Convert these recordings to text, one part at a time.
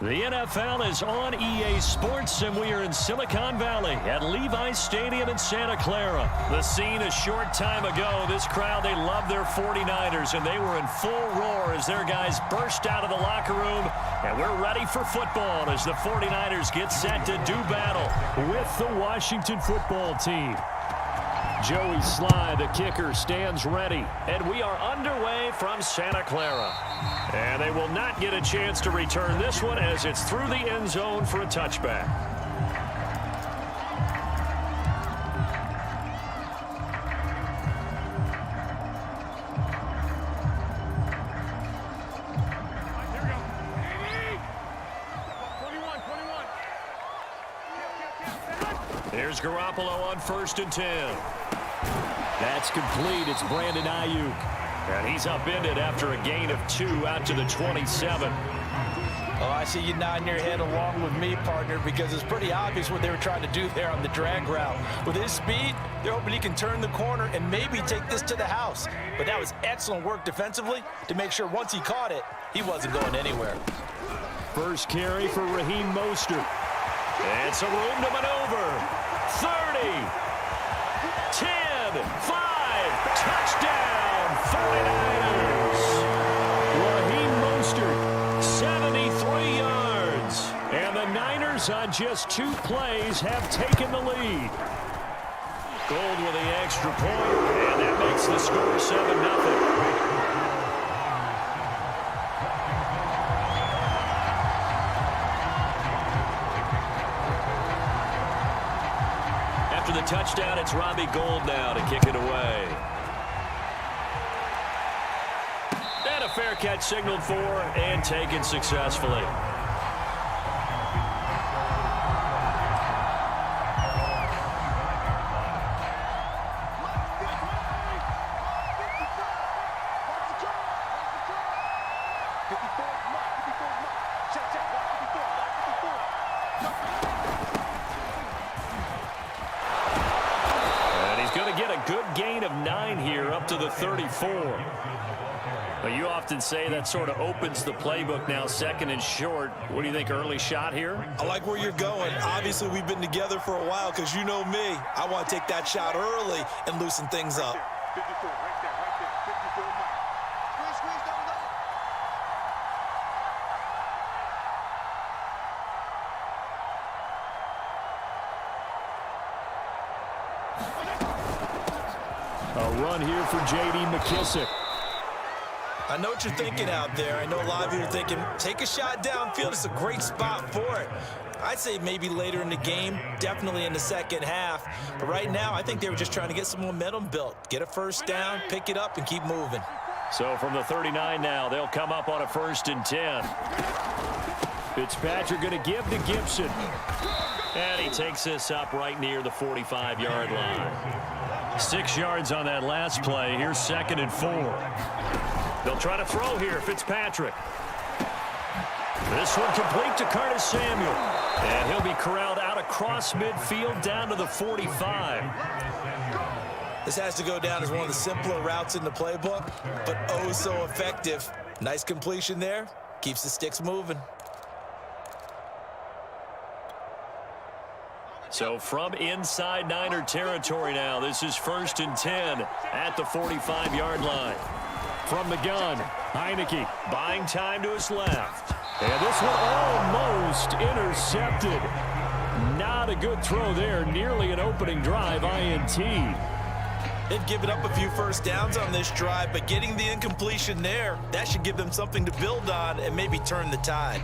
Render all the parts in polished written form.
The NFL is on EA Sports, and we are in Silicon Valley at Levi's Stadium in Santa Clara. The scene a short time ago. This crowd, they love their 49ers, and they were in full roar as their guys burst out of the locker room. And we're ready for football as the 49ers get set to do battle with the Washington football team. Joey Sly, the kicker, stands ready. And we are underway from Santa Clara. And they will not get a chance to return this one as it's through the end zone for a touchback. Here's Garoppolo on 1st and 10. That's complete. It's Brandon Ayuk. And he's upended after a gain of 2 out to the 27. Oh, I see you nodding your head along with me, partner, because it's pretty obvious what they were trying to do there on the drag route. With his speed, they're hoping he can turn the corner and maybe take this to the house. But that was excellent work defensively to make sure once he caught it, he wasn't going anywhere. First carry for Raheem Mostert. And some room to maneuver. 30, 10, 5, touchdown, 49ers. Raheem Mostert, 73 yards. And the Niners on just 2 plays have taken the lead. Gold with the extra point, and that makes the score 7-0. After the touchdown, it's Robbie Gould now to kick it away. And a fair catch signaled for and taken successfully. To the 34. But you often say that sort of opens the playbook now, 2nd and short. What do you think, early shot here? I like where you're going. Obviously, we've been together for a while because you know me. I want to take that shot early and loosen things up. A run here for J.D. McKissick. I know what you're thinking out there. I know a lot of you are thinking, take a shot downfield. It's a great spot for it. I'd say maybe later in the game, definitely in the second half. But right now, I think they were just trying to get some momentum built. Get a first down, pick it up, and keep moving. So from the 39 now, they'll come up on a 1st and 10. Fitzpatrick going to give to Gibson. And he takes this up right near the 45-yard line. 6 yards on that last play. Here's 2nd and 4. They'll try to throw here. Fitzpatrick. This one complete to Curtis Samuel. And he'll be corralled out across midfield down to the 45. This has to go down as one of the simpler routes in the playbook, but oh so effective. Nice completion there. Keeps the sticks moving. So from inside Niner territory now, this is 1st and 10 at the 45-yard line. From the gun, Heineke buying time to his left. And this one almost intercepted. Not a good throw there. Nearly an opening drive, INT. They've given up a few first downs on this drive, but getting the incompletion there, that should give them something to build on and maybe turn the tide.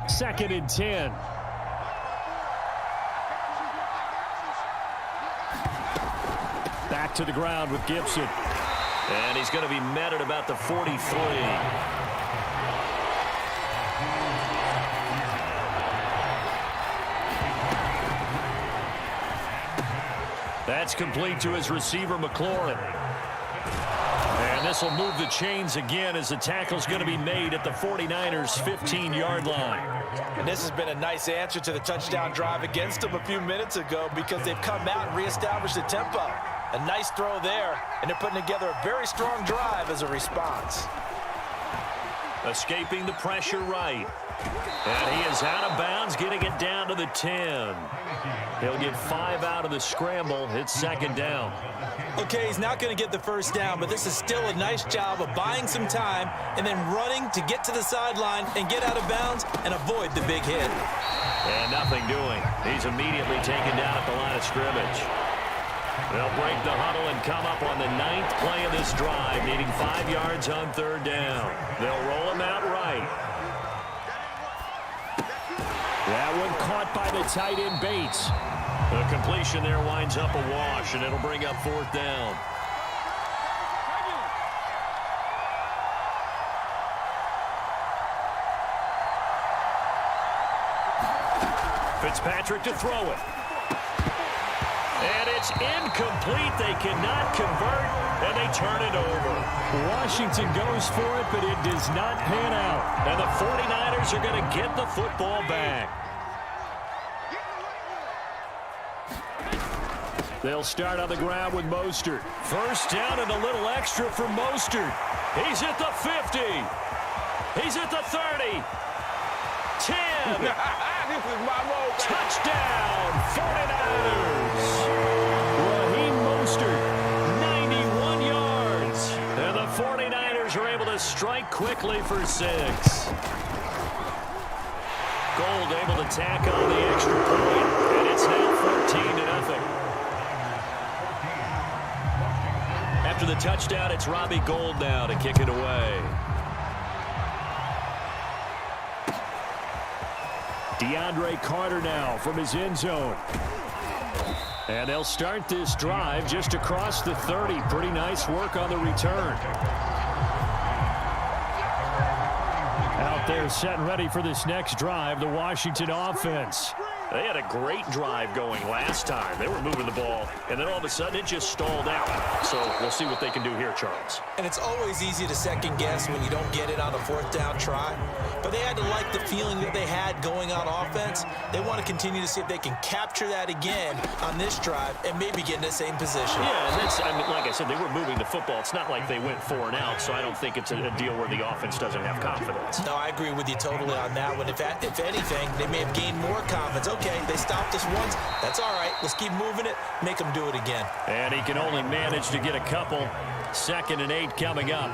Second and 10. Back to the ground with Gibson. And he's going to be met at about the 43. That's complete to his receiver, McLaurin. And And this will move the chains again as the tackle's going to be made at the 49ers' 15-yard line. And this has been a nice answer to the touchdown drive against them a few minutes ago because they've come out and reestablished the tempo. A nice throw there, and they're putting together a very strong drive as a response. Escaping the pressure right. And he is out of bounds, getting it down to the 10. He'll get 5 out of the scramble. It's second down. Okay, he's not going to get the first down, but this is still a nice job of buying some time and then running to get to the sideline and get out of bounds and avoid the big hit. And nothing doing. He's immediately taken down at the line of scrimmage. They'll break the huddle and come up on the 9th play of this drive, needing 5 yards on third down. They'll roll him out right. That one caught by the tight end Bates. The completion there winds up a wash, and it'll bring up fourth down. Fitzpatrick to throw it. And it's incomplete. They cannot convert, and they turn it over. Washington goes for it, but it does not pan out. And the 49ers are going to get the football back. They'll start on the ground with Mostert. First down and a little extra for Mostert. He's at the 50. He's at the 30. 10. This is my moment. Touchdown, 49ers. Raheem Mostert, 91 yards. And the 49ers are able to strike quickly for 6. Gold able to tack on the extra point, and it's now 14-0. After the touchdown, it's Robbie Gould now to kick it away. DeAndre Carter now from his end zone. And they'll start this drive just across the 30. Pretty nice work on the return. Out there set and ready for this next drive, the Washington offense. They had a great drive going last time. They were moving the ball, and then all of a sudden it just stalled out. So we'll see what they can do here, Charles. And it's always easy to second guess when you don't get it on a fourth down try. But they had to like the feeling that they had going on offense. They want to continue to see if they can capture that again on this drive and maybe get in the same position. Yeah, and that's, I mean, like I said, they were moving the football. It's not like they went 4 and out, so I don't think it's a deal where the offense doesn't have confidence. No, I agree with you totally on that one. If anything, they may have gained more confidence. Okay, they stopped us once. That's all right. Let's keep moving it. Make them do it again. And he can only manage to get a couple. 2nd and 8 coming up.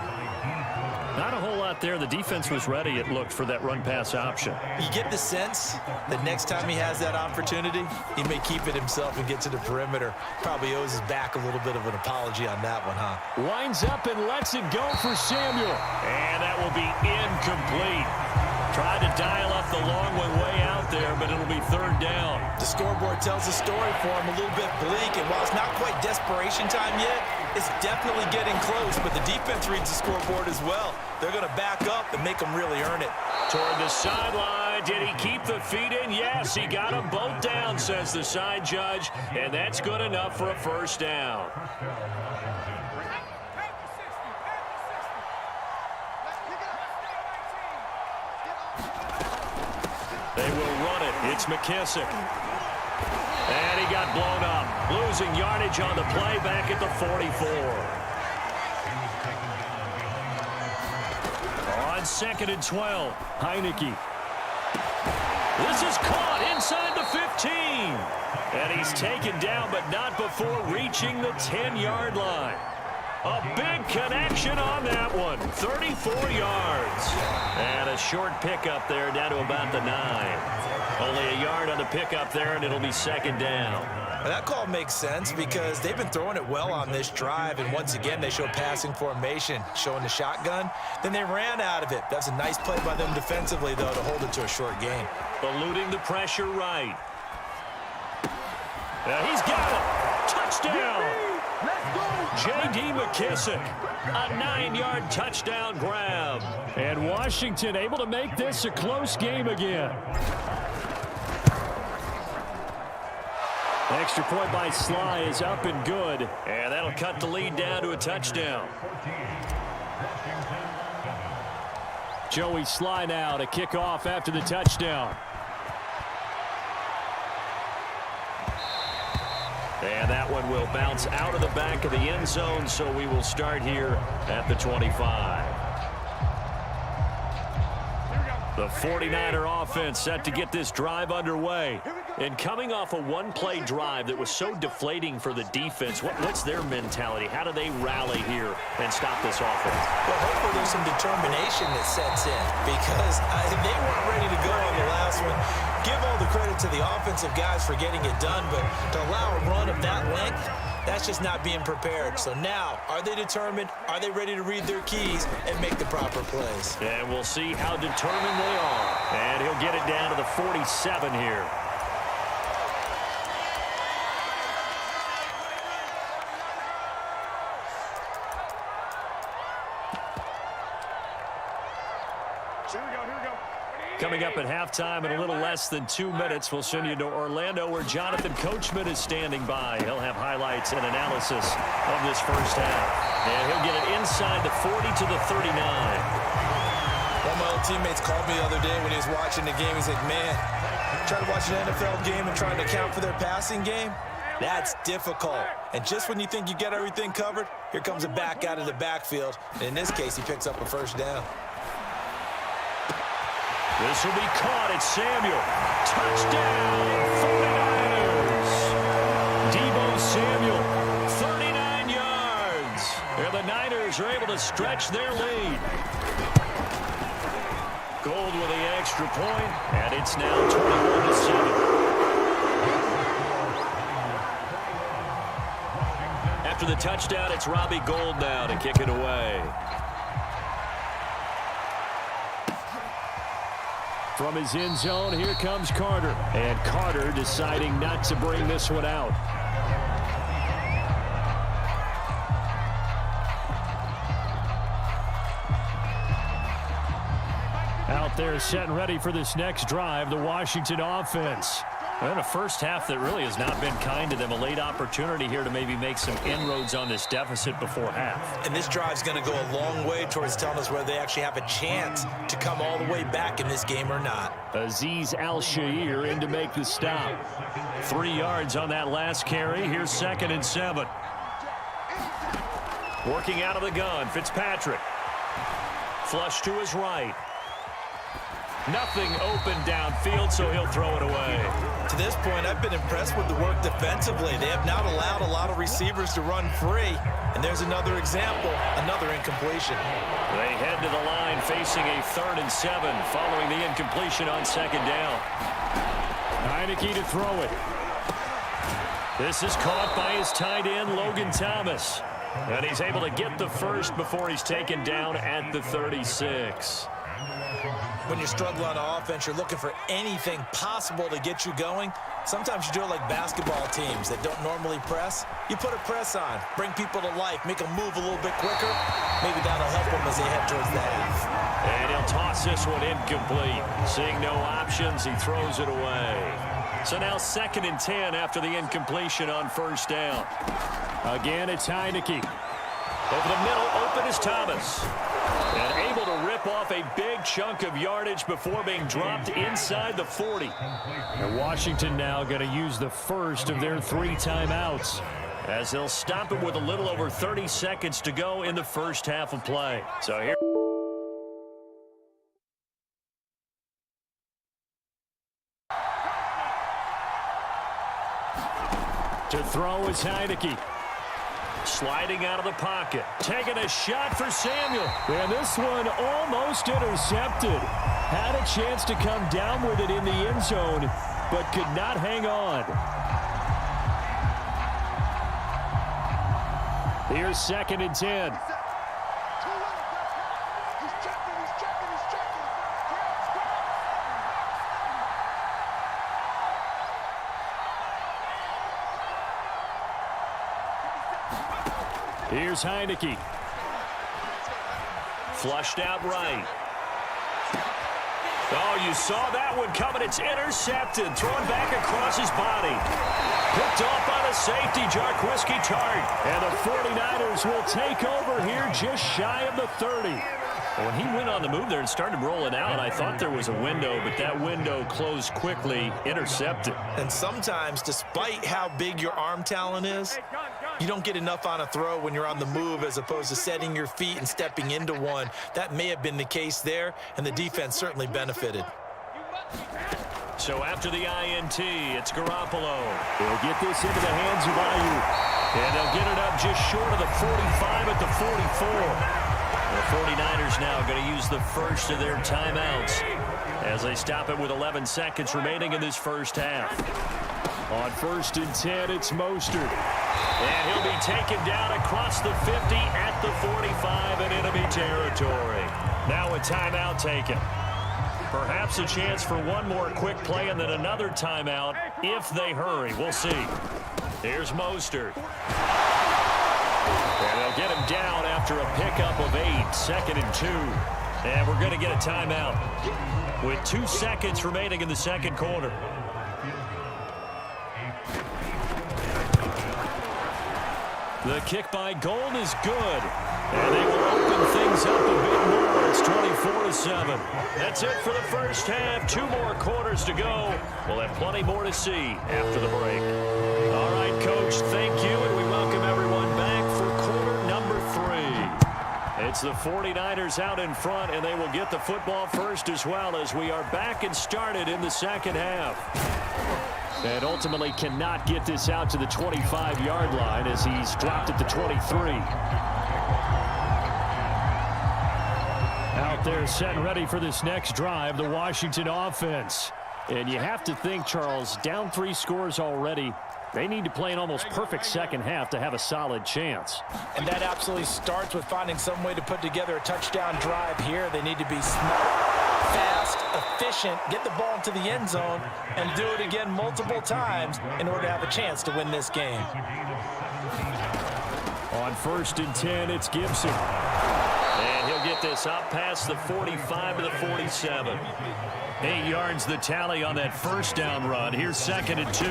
Not a whole lot there. The defense was ready, it looked, for that run-pass option. You get the sense that next time he has that opportunity, he may keep it himself and get to the perimeter. Probably owes his back a little bit of an apology on that one, huh? Winds up and lets it go for Samuel. And that will be incomplete. Tried to dial up the long one way out there, but it'll be third down. The scoreboard tells a story for him, a little bit bleak, and while it's not quite desperation time yet, it's definitely getting close, but the defense reads the scoreboard as well. They're going to back up and make them really earn it. Toward the sideline. Did he keep the feet in? Yes, he got them both down, says the side judge, and that's good enough for a first down. They will run it. It's McKissick. And he got blown up. Losing yardage on the play back at the 44. On 2nd and 12, Heineke. This is caught inside the 15. And he's taken down, but not before reaching the 10-yard line. A big connection on that one. 34 yards. And a short pickup there down to about the 9. Only a yard on the pickup there, and it'll be second down. Well, that call makes sense because they've been throwing it well on this drive, and once again they show passing formation, showing the shotgun. Then they ran out of it. That's a nice play by them defensively, though, to hold it to a short gain. Eluding the pressure right. Now he's got it. Touchdown. J.D. McKissick, a 9-yard touchdown grab. And Washington able to make this a close game again. extra point by Sly is up and good. And that'll cut the lead down to a touchdown. Joey Sly now to kick off after the touchdown. And that one will bounce out of the back of the end zone, so we will start here at the 25. The 49er offense set to get this drive underway. And coming off a one-play drive that was so deflating for the defense, what's their mentality? How do they rally here and stop this offense? Well, hopefully there's some determination that sets in because they weren't ready to go on the last one. Give all the credit to the offensive guys for getting it done, but to allow a run of that length, that's just not being prepared. So now, are they determined? Are they ready to read their keys and make the proper plays? And we'll see how determined they are. And he'll get it down to the 47 here. Coming up at halftime in a little less than 2 minutes, we'll send you to Orlando where Jonathan Coachman is standing by. He'll have highlights and analysis of this first half. And he'll get it inside the 40 to the 39. One of my old teammates called me the other day when he was watching the game. He's like, man, trying to watch an NFL game and trying to account for their passing game? That's difficult. And just when you think you get everything covered, here comes a back out of the backfield. And in this case, he picks up a first down. This will be caught. It's Samuel. Touchdown, 49ers. Deebo Samuel, 39 yards. And the Niners are able to stretch their lead. Gold with the extra point, and it's now 21-7. After the touchdown, it's Robbie Gould now to kick it away. From his end zone, here comes Carter. And Carter deciding not to bring this one out. Out there set and ready for this next drive, the Washington offense. And a first half that really has not been kind to them. A late opportunity here to maybe make some inroads on this deficit before half. And this drive's going to go a long way towards telling us whether they actually have a chance to come all the way back in this game or not. Azeez Al-Shaair in to make the stop. 3 yards on that last carry. Here's 2nd and 7. Working out of the gun, Fitzpatrick. Flush to his right. Nothing open downfield, so he'll throw it away. To this point, I've been impressed with the work defensively. They have not allowed a lot of receivers to run free. And there's another example, another incompletion. They head to the line facing a 3rd and 7 following the incompletion on 2nd down. Heineke to throw it. This is caught by his tight end, Logan Thomas. And he's able to get the first before he's taken down at the 36. When you're struggling on offense, you're looking for anything possible to get you going. Sometimes you do it like basketball teams that don't normally press. You put a press on, bring people to life, make them move a little bit quicker. Maybe that'll help them as they head towards the half. And he'll toss this one incomplete. Seeing no options, he throws it away. So now 2nd and 10 after the incompletion on 1st down. Again, it's Heineke. Over the middle, open is Thomas. And able to rip off a big chunk of yardage before being dropped inside the 40. And Washington now going to use the first of their 3 timeouts, as they'll stop it with a little over 30 seconds to go in the first half of play. So here. To throw is Heineke. Sliding out of the pocket. Taking a shot for Samuel. And this one almost intercepted. Had a chance to come down with it in the end zone, but could not hang on. Here's 2nd and 10. Here's Heineke. Flushed out right. Oh, you saw that one coming. It's intercepted. Thrown back across his body. Picked off by the safety, Jarquiski Tart. And the 49ers will take over here just shy of the 30. When he went on the move there and started rolling out, I thought there was a window, but that window closed quickly, intercepted. And sometimes, despite how big your arm talent is, you don't get enough on a throw when you're on the move as opposed to setting your feet and stepping into one. That may have been the case there, and the defense certainly benefited. So after the INT, it's Garoppolo. He'll get this into the hands of Ayuk. And they'll get it up just short of the 45 at the 44. The 49ers now going to use the first of their timeouts as they stop it with 11 seconds remaining in this first half. On 1st and 10, it's Mostert. And he'll be taken down across the 50 at the 45 in enemy territory. Now a timeout taken. Perhaps a chance for one more quick play and then another timeout if they hurry. We'll see. Here's Mostert. And they'll get him down after a pickup of 8, 2nd and 2. And we're going to get a timeout with 2 seconds remaining in the second quarter. The kick by Gold is good. And they will open things up a bit more. It's 24-7. That's it for the first half. 2 more quarters to go. We'll have plenty more to see after the break. All right, Coach, thank you, and we welcome everyone back for quarter number 3. It's the 49ers out in front, and they will get the football first as well as we are back and started in the second half. And ultimately cannot get this out to the 25-yard line as he's dropped at the 23. Out there set and ready for this next drive, the Washington offense. And you have to think, Charles, down 3 scores already. They need to play an almost perfect second half to have a solid chance. And that absolutely starts with finding some way to put together a touchdown drive here. They need to be smart, fast, efficient, get the ball into the end zone, and do it again multiple times in order to have a chance to win this game. On 1st and 10, it's Gibson. And he'll get this up past the 45 to the 47. 8 yards the tally on that first down run. Here's 2nd and 2.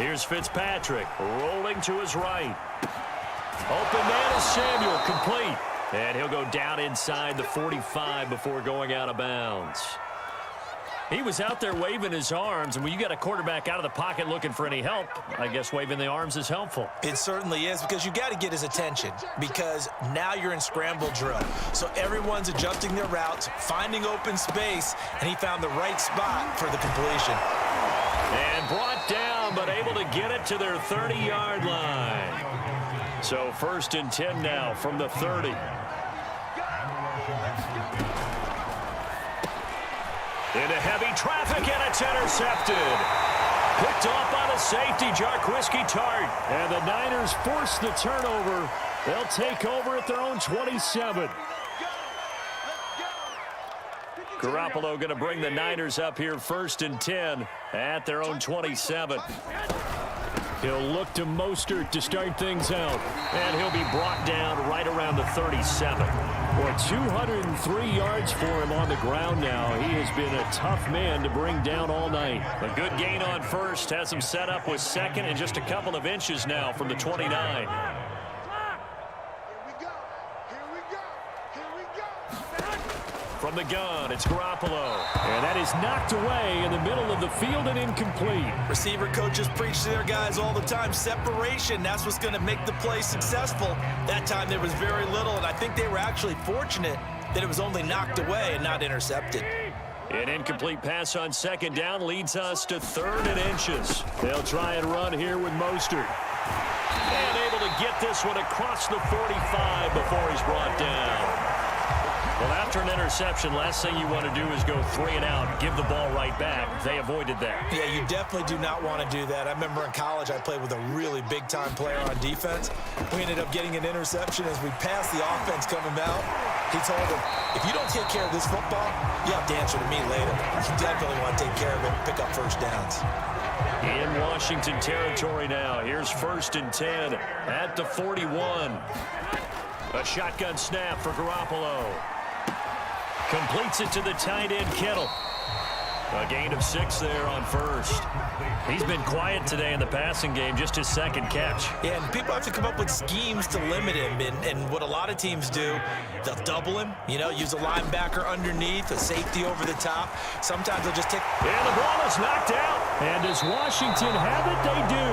Here's Fitzpatrick rolling to his right. Open man is Samuel, complete. And he'll go down inside the 45 before going out of bounds. He was out there waving his arms, and when you got a quarterback out of the pocket looking for any help, I guess waving the arms is helpful. It certainly is, because you got to get his attention, because now you're in scramble drill. So everyone's adjusting their routes, finding open space, and he found the right spot for the completion. And brought down, but able to get it to their 30-yard line. So 1st and 10 now from the 30. Into heavy traffic, and it's intercepted. Picked off by the safety, Jarquiski Tart. And the Niners force the turnover. They'll take over at their own 27. Garoppolo going to bring the Niners up here 1st and 10 at their own 27. He'll look to Mostert to start things out. And he'll be brought down right around the 37. Boy, 203 yards for him on the ground now. He has been a tough man to bring down all night. A good gain on 1st. Has him set up with 2nd and just a couple of inches now from the 29. From the gun, it's Garoppolo. And that is knocked away in the middle of the field and incomplete. Receiver coaches preach to their guys all the time. Separation, that's what's going to make the play successful. That time there was very little, and I think they were actually fortunate that it was only knocked away and not intercepted. An incomplete pass on 2nd down leads us to 3rd and inches. They'll try and run here with Mostert. And able to get this one across the 45 before he's brought down. Well, after an interception, last thing you want to do is go 3 and out, give the ball right back. They avoided that. Yeah, you definitely do not want to do that. I remember in college I played with a really big-time player on defense. We ended up getting an interception as we passed the offense coming out. He told him, if you don't take care of this football, you have to answer to me later. You definitely want to take care of it and pick up 1st downs. In Washington territory now. Here's 1st and 10 at the 41. A shotgun snap for Garoppolo. Completes it to the tight end, Kittle. A gain of 6 there on first. He's been quiet today in the passing game, just his second catch. Yeah, and people have to come up with schemes to limit him. And what a lot of teams do, they'll double him, use a linebacker underneath, a safety over the top. Sometimes they'll just take... And the ball is knocked out. And does Washington have it? They do.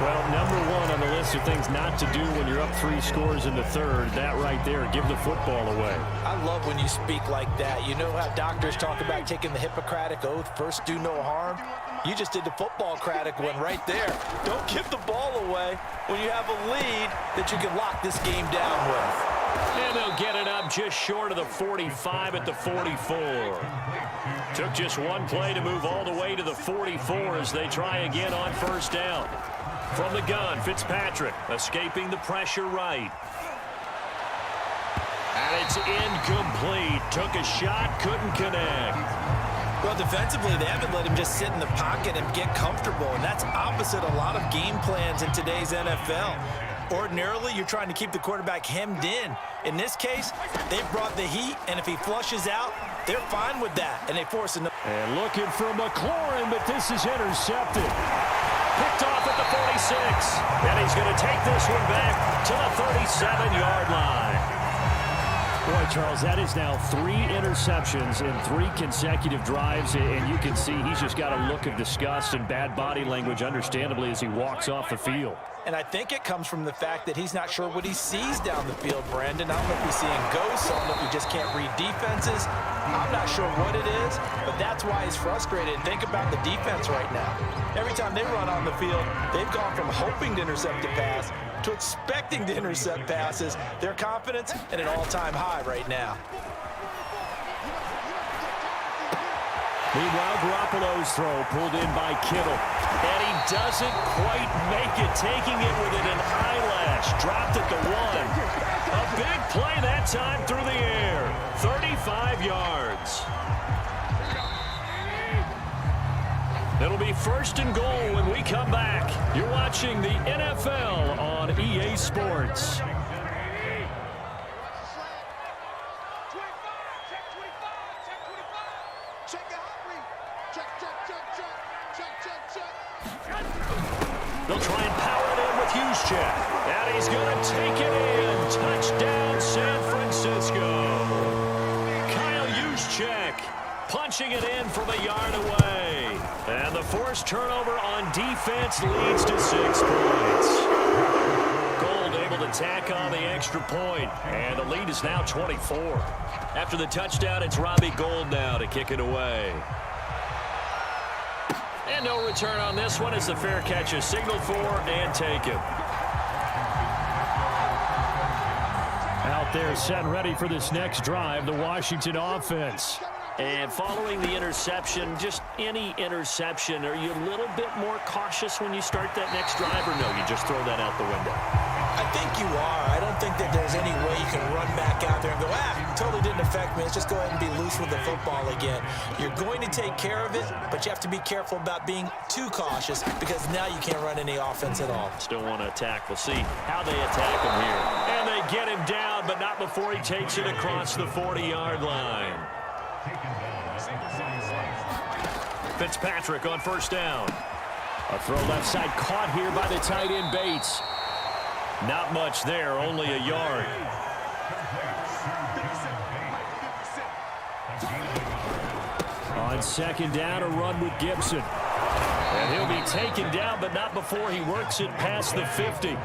Well, number one on the list of things not to do when you're up 3 scores in the third. That right there, give the football away. I love when you speak like that. You know how doctors talk about taking the Hippocratic Oath, first do no harm? You just did the football-cratic one right there. Don't give the ball away when you have a lead that you can lock this game down with. And they'll get it up just short of the 45 at the 44. Took just one play to move all the way to the 44 as they try again on first down. From the gun, Fitzpatrick escaping the pressure right. And it's incomplete. Took a shot, couldn't connect. Well, defensively, they haven't let him just sit in the pocket and get comfortable, and that's opposite a lot of game plans in today's NFL. Ordinarily, you're trying to keep the quarterback hemmed in. In this case, they've brought the heat, and if he flushes out, they're fine with that, and they force him. And looking for McLaurin, but this is intercepted. Picked off at the 46, and he's going to take this one back to the 37-yard line. Boy, Charles, that is now 3 interceptions in 3 consecutive drives, and you can see he's just got a look of disgust and bad body language, understandably, as he walks off the field. And I think it comes from the fact that he's not sure what he sees down the field, Brandon. I don't know if he's seeing ghosts. I don't know if he just can't read defenses. I'm not sure what it is, but that's why he's frustrated. Think about the defense right now. Every time they run on the field, they've gone from hoping to intercept a pass to expecting to intercept passes. Their confidence at an all-time high right now. Meanwhile, Garoppolo's throw pulled in by Kittle. And he doesn't quite make it, taking it within an eyelash. Dropped at the 1. A big play that time through the air. 35 yards. It'll be first and goal when we come back. You're watching the NFL on EA Sports. They'll try and power it in with Juszczyk. And he's going to take it in. Touchdown, San Francisco. Kyle Juszczyk punching it in from a yard away. And the forced turnover on defense leads to 6 points. Gold able to tack on the extra point. And the lead is now 24. After the touchdown, it's Robbie Gould now to kick it away. And no return on this one as the fair catch is signaled for and taken. Out there set and ready for this next drive, the Washington offense. And following the interception, just any interception, are you a little bit more cautious when you start that next drive, or no, you just throw that out the window? I think you are. I don't think that there's any way you can run back out there and go, totally didn't affect me. Let's just go ahead and be loose with the football again. You're going to take care of it, but you have to be careful about being too cautious because now you can't run any offense at all. Still want to attack. We'll see how they attack him here. And they get him down, but not before he takes it across the 40-yard line. Fitzpatrick on first down. A throw left side caught here by the tight end Bates. Not much there, only a yard. On second down, a run with Gibson. And he'll be taken down, but not before he works it past the 50.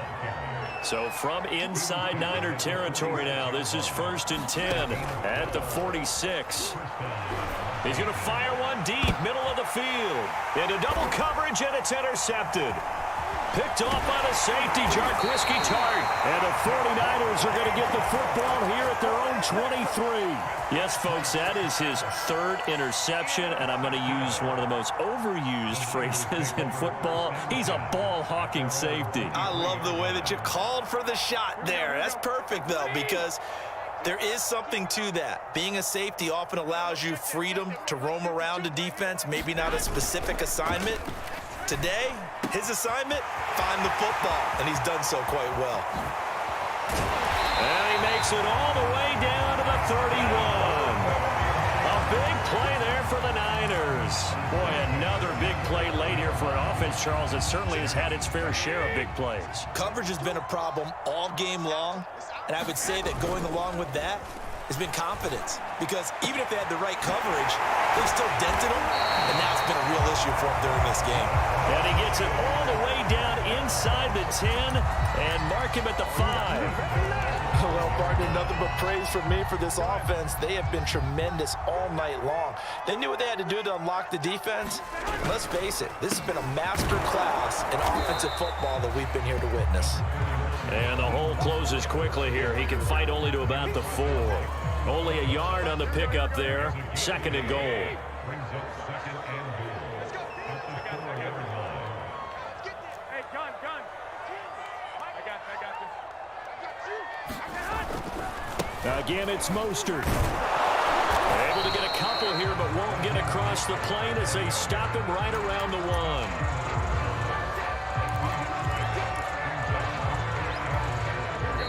So from inside Niner territory now, this is 1st and 10 at the 46. He's going to fire one deep, middle of the field. Into double coverage, and it's intercepted. Picked off on a safety, Jarquiski Tart. And the 49ers are going to get the football here at their own 23. Yes, folks, that is his 3rd interception, and I'm going to use one of the most overused phrases in football. He's a ball-hawking safety. I love the way that you called for the shot there. That's perfect, though, because there is something to that. Being a safety often allows you freedom to roam around a defense, maybe not a specific assignment. Today, his assignment, find the football, and he's done so quite well. And he makes it all the way down to the 31. play there for the Niners. Boy, another big play late here for an offense, Charles, that certainly has had its fair share of big plays. Coverage has been a problem all game long, and I would say that going along with that has been confidence, because even if they had the right coverage, they still dented them, and that's been a real issue for them during this game. And he gets it all the way down inside the 10 and mark him at the 5. Well, partner, nothing but praise from me for this offense. They have been tremendous all night long. They knew what they had to do to unlock the defense. And let's face it, this has been a master class in offensive football that we've been here to witness. And the hole closes quickly here. He can fight only to about the 4. Only a yard on the pickup there. 2nd and goal. Again, it's Mostert. Able to get a couple here, but won't get across the plane as they stop him right around the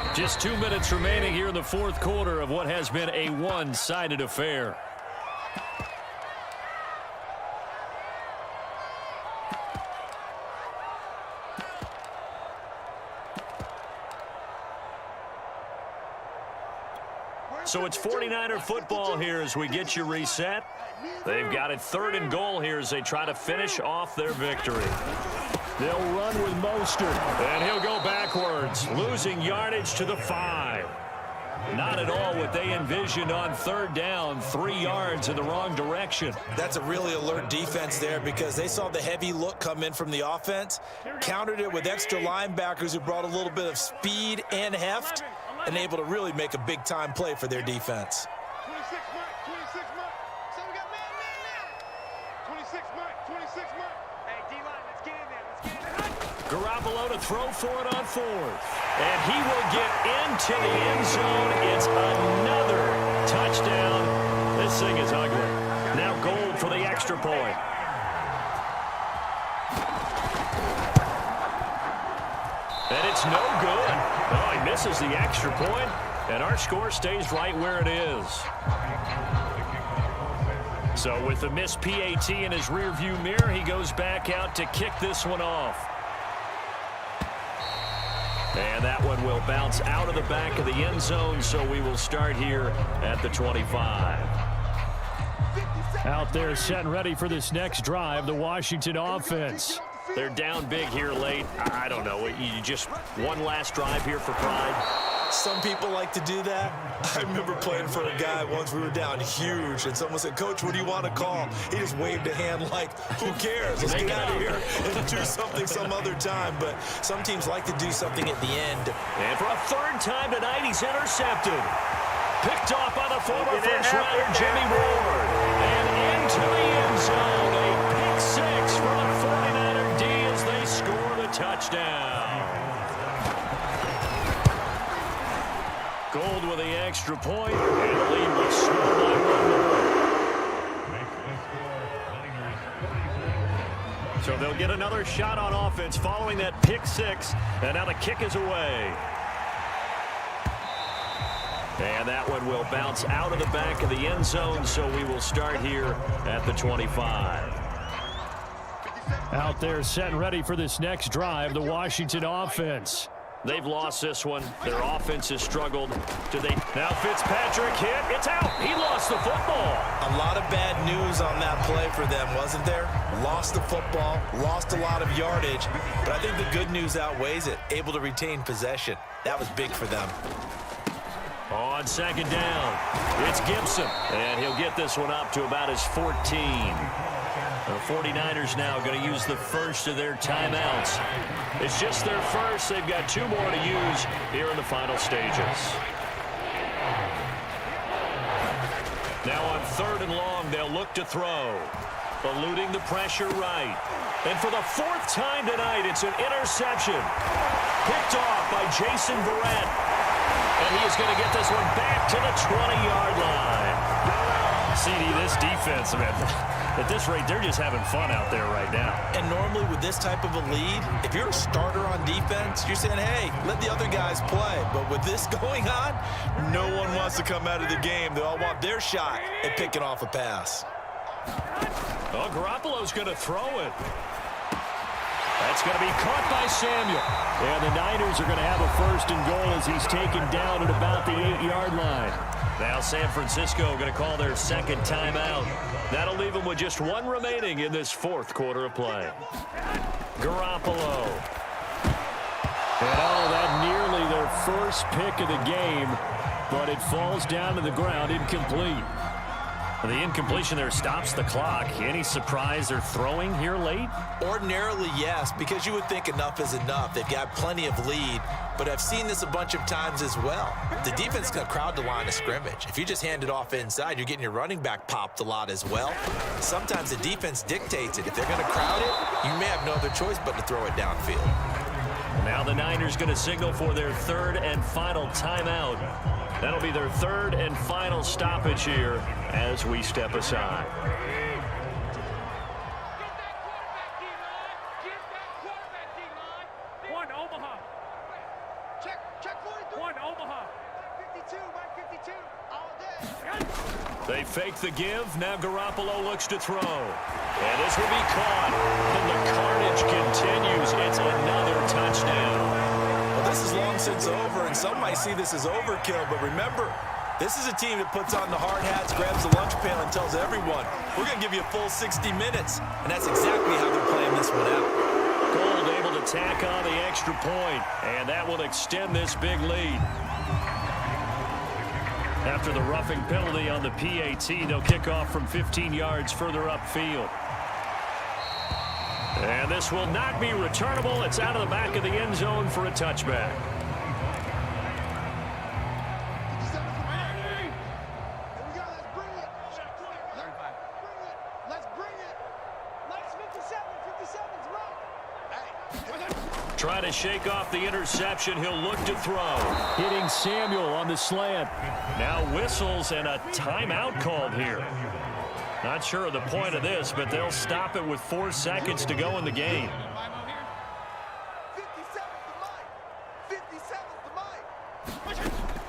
1. Just 2 minutes remaining here in the 4th quarter of what has been a one-sided affair. So it's 49er football here as we get you reset. They've got it 3rd and goal here as they try to finish off their victory. They'll run with Mostert, and he'll go backwards, losing yardage to the 5. Not at all what they envisioned on 3rd down, 3 yards in the wrong direction. That's a really alert defense there, because they saw the heavy look come in from the offense, countered it with extra linebackers who brought a little bit of speed and heft, and able to really make a big-time play for their defense. 26 mark, 26 mark. So we got man now. 26 mark, 26 mark. Hey, D-line, let's get in there, let's get in there. Garoppolo to throw for it on 4th. And he will get into the end zone. It's another touchdown. This thing is ugly. Now Gold for the extra point. And it's no good. Oh, he misses the extra point, and our score stays right where it is. So with the missed PAT in his rearview mirror, he goes back out to kick this one off. And that one will bounce out of the back of the end zone, so we will start here at the 25. Out there set and ready for this next drive, the Washington offense. They're down big here late. I don't know. You just one last drive here for pride. Some people like to do that. I remember playing for a guy once. We were down huge, and someone said, "Coach, what do you want to call?" He just waved a hand like, "Who cares? Let's get out of here and do something some other time." But some teams like to do something at the end. And for a 3rd time tonight, he's intercepted. Picked off by the former first-rounder Jimmy Ward. And into the end zone. A pick 6 from 49er D as they score the touchdown. Gold with the extra point, and the lead was small by 1. So they'll get another shot on offense following that pick 6, and now the kick is away. And that one will bounce out of the back of the end zone, so we will start here at the 25. Out there set and ready for this next drive, the Washington offense. They've lost this one. Their offense has struggled. Now Fitzpatrick hit. It's out. He lost the football. A lot of bad news on that play for them, wasn't there? Lost the football, lost a lot of yardage, but I think the good news outweighs it. Able to retain possession. That was big for them. On 2nd down, it's Gibson, and he'll get this one up to about his 14. The 49ers now going to use the first of their timeouts. It's just their first. They've got 2 more to use here in the final stages. Now on 3rd and long, they'll look to throw. Eluding the pressure right. And for the 4th time tonight, it's an interception. Picked off by Jason Verrett. And he is going to get this one back to the 20-yard line. CD, this defense, man, at this rate, they're just having fun out there right now. And normally with this type of a lead, if you're a starter on defense, you're saying, hey, let the other guys play. But with this going on, no one wants to come out of the game. They all want their shot at picking off a pass. Oh, Garoppolo's going to throw it. That's going to be caught by Samuel. And the Niners are going to have a first and goal as he's taken down at about the 8-yard line. Now San Francisco going to call their second timeout. That'll leave them with just one remaining in this fourth quarter of play. Garoppolo. And that nearly their first pick of the game, but it falls down to the ground incomplete. The incompletion there stops the clock. Any surprise they're throwing here late? Ordinarily, yes, because you would think enough is enough. They've got plenty of lead, but I've seen this a bunch of times as well. The defense can crowd the line of scrimmage. If you just hand it off inside, you're getting your running back popped a lot as well. Sometimes the defense dictates it. If they're going to crowd it, you may have no other choice but to throw it downfield. Now the Niners going to signal for their third and final timeout. That'll be their third and final stoppage here as we step aside. One Omaha. Check 43. One Omaha. 52, Mike 52. All day. They fake the give. Now Garoppolo looks to throw. And this will be caught. And the carnage continues. It's another touchdown. Well, this is long since over, and some might see this as overkill, but remember, this is a team that puts on the hard hats, grabs the lunch pail, and tells everyone, we're going to give you a full 60 minutes. And that's exactly how they're playing this one out. Gold able to tack on the extra point, and that will extend this big lead. After the roughing penalty on the PAT, they'll kick off from 15 yards further upfield. And this will not be returnable. It's out of the back of the end zone for a touchback. Trying to shake off the interception. He'll look to throw. Hitting Samuel on the slant. Now whistles and a timeout called here. Not sure of the point of this, but they'll stop it with 4 seconds to go in the game.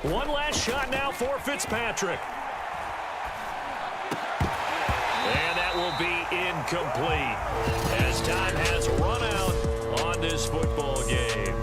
One last shot now for Fitzpatrick. And that will be incomplete as time has run out on this football game.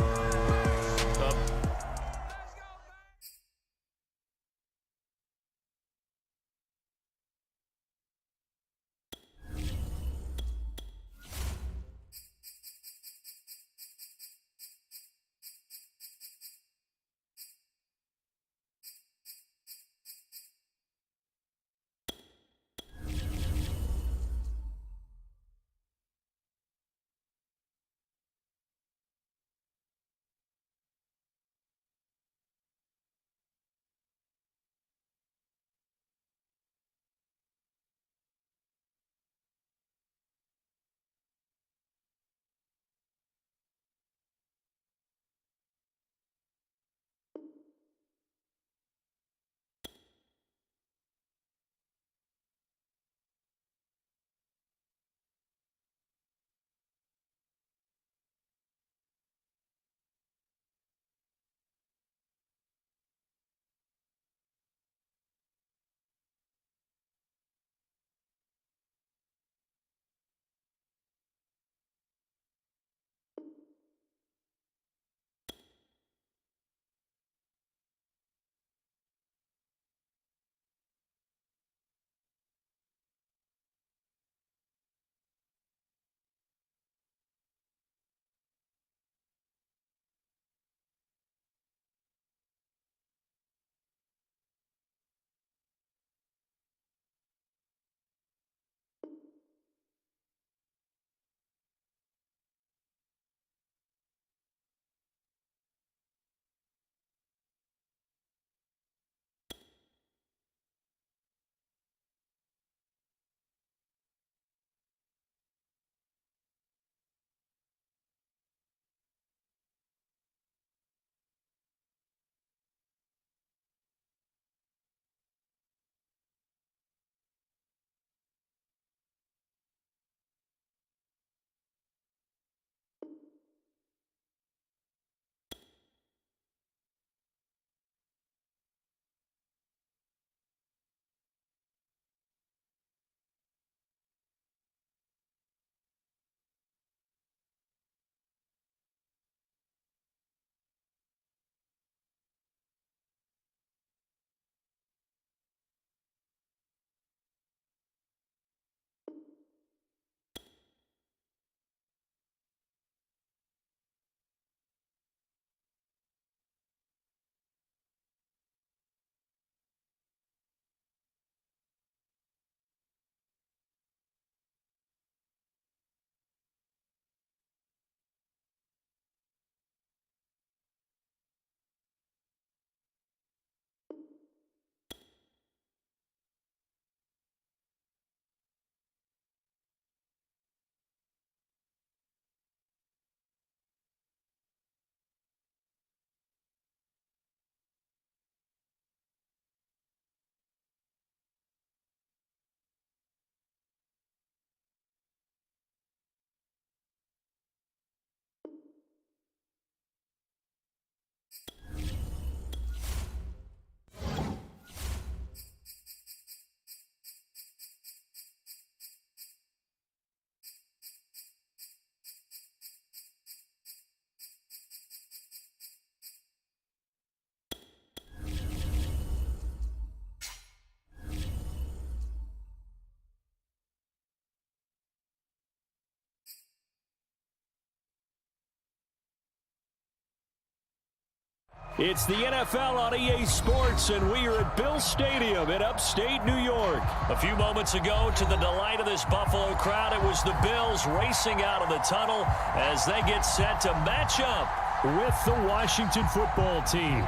It's the NFL on EA Sports, and we are at Bill Stadium in upstate New York. A few moments ago, to the delight of this Buffalo crowd, it was the Bills racing out of the tunnel as they get set to match up with the Washington football team.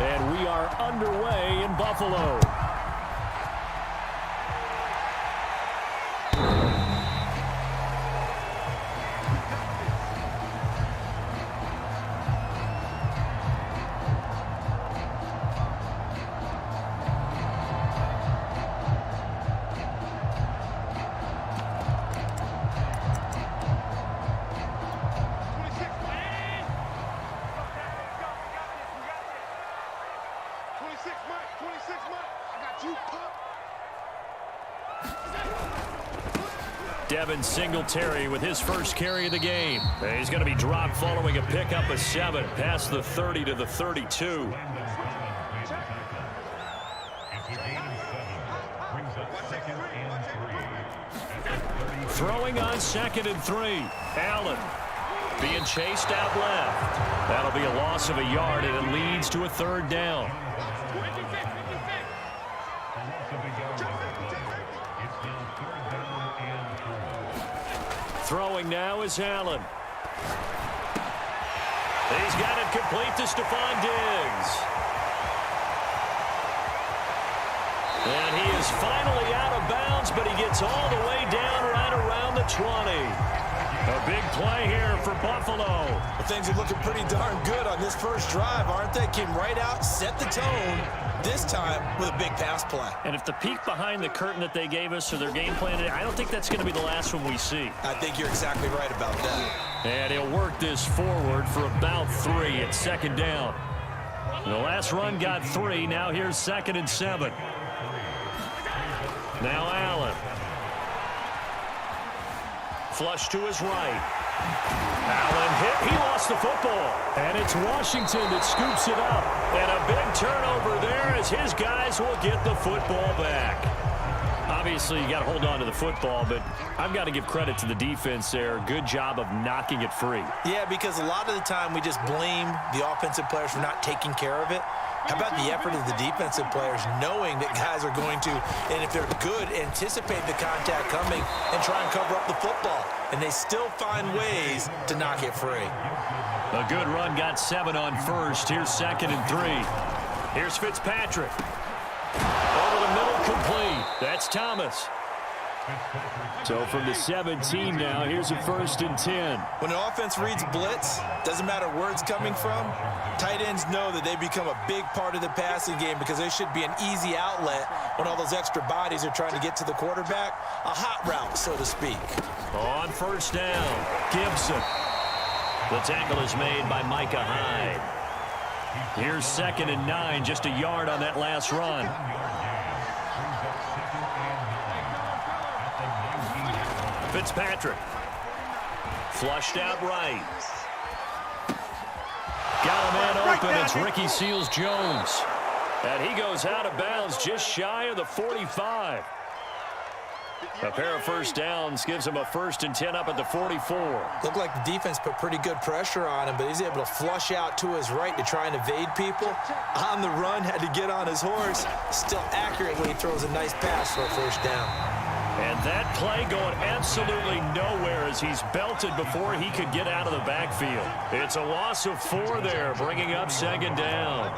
And we are underway in Buffalo. Devin Singletary with his first carry of the game. He's going to be dropped following a pickup of 7 past the 30 to the 32. Throwing on 2nd and 3. Allen being chased out left. That'll be a loss of a yard, and it leads to a 3rd down. Throwing now is Allen. He's got it complete to Stephon Diggs. And he is finally out of bounds, but he gets all the way down right around the 20. A big play here for Buffalo. Well, things are looking pretty darn good on this first drive, aren't they? Came right out, set the tone, this time with a big pass play. And if the peek behind the curtain that they gave us or their game plan, I don't think that's going to be the last one we see. I think you're exactly right about that. And he'll work this forward for about 3 at 2nd down. The last run got 3. Now here's 2nd and 7. Now Allen. Flush to his right. Allen hit. He lost the football. And it's Washington that scoops it up. And a big turnover there as his guys will get the football back. Obviously, you got to hold on to the football, but I've got to give credit to the defense there. Good job of knocking it free. Yeah, because a lot of the time we just blame the offensive players for not taking care of it. How about the effort of the defensive players knowing that guys are going to, and if they're good, anticipate the contact coming and try and cover up the football. And they still find ways to knock it free. A good run got 7 on 1st. Here's 2nd and 3. Here's Fitzpatrick. Over the middle, complete. That's Thomas. So from the 17 now, here's a 1st and 10. When an offense reads blitz, doesn't matter where it's coming from, tight ends know that they become a big part of the passing game because they should be an easy outlet when all those extra bodies are trying to get to the quarterback. A hot route, so to speak. On 1st down, Gibson. The tackle is made by Micah Hyde. Here's 2nd and 9, just a yard on that last run. Fitzpatrick. Flushed out right. Got a man open. It's Ricky Seals-Jones. And he goes out of bounds just shy of the 45. A pair of 1st downs gives him a 1st and 10 up at the 44. Looked like the defense put pretty good pressure on him, but he's able to flush out to his right to try and evade people. On the run, had to get on his horse. Still accurately throws a nice pass for a 1st down. And that play going absolutely nowhere as he's belted before he could get out of the backfield. It's a loss of 4 there, bringing up 2nd down.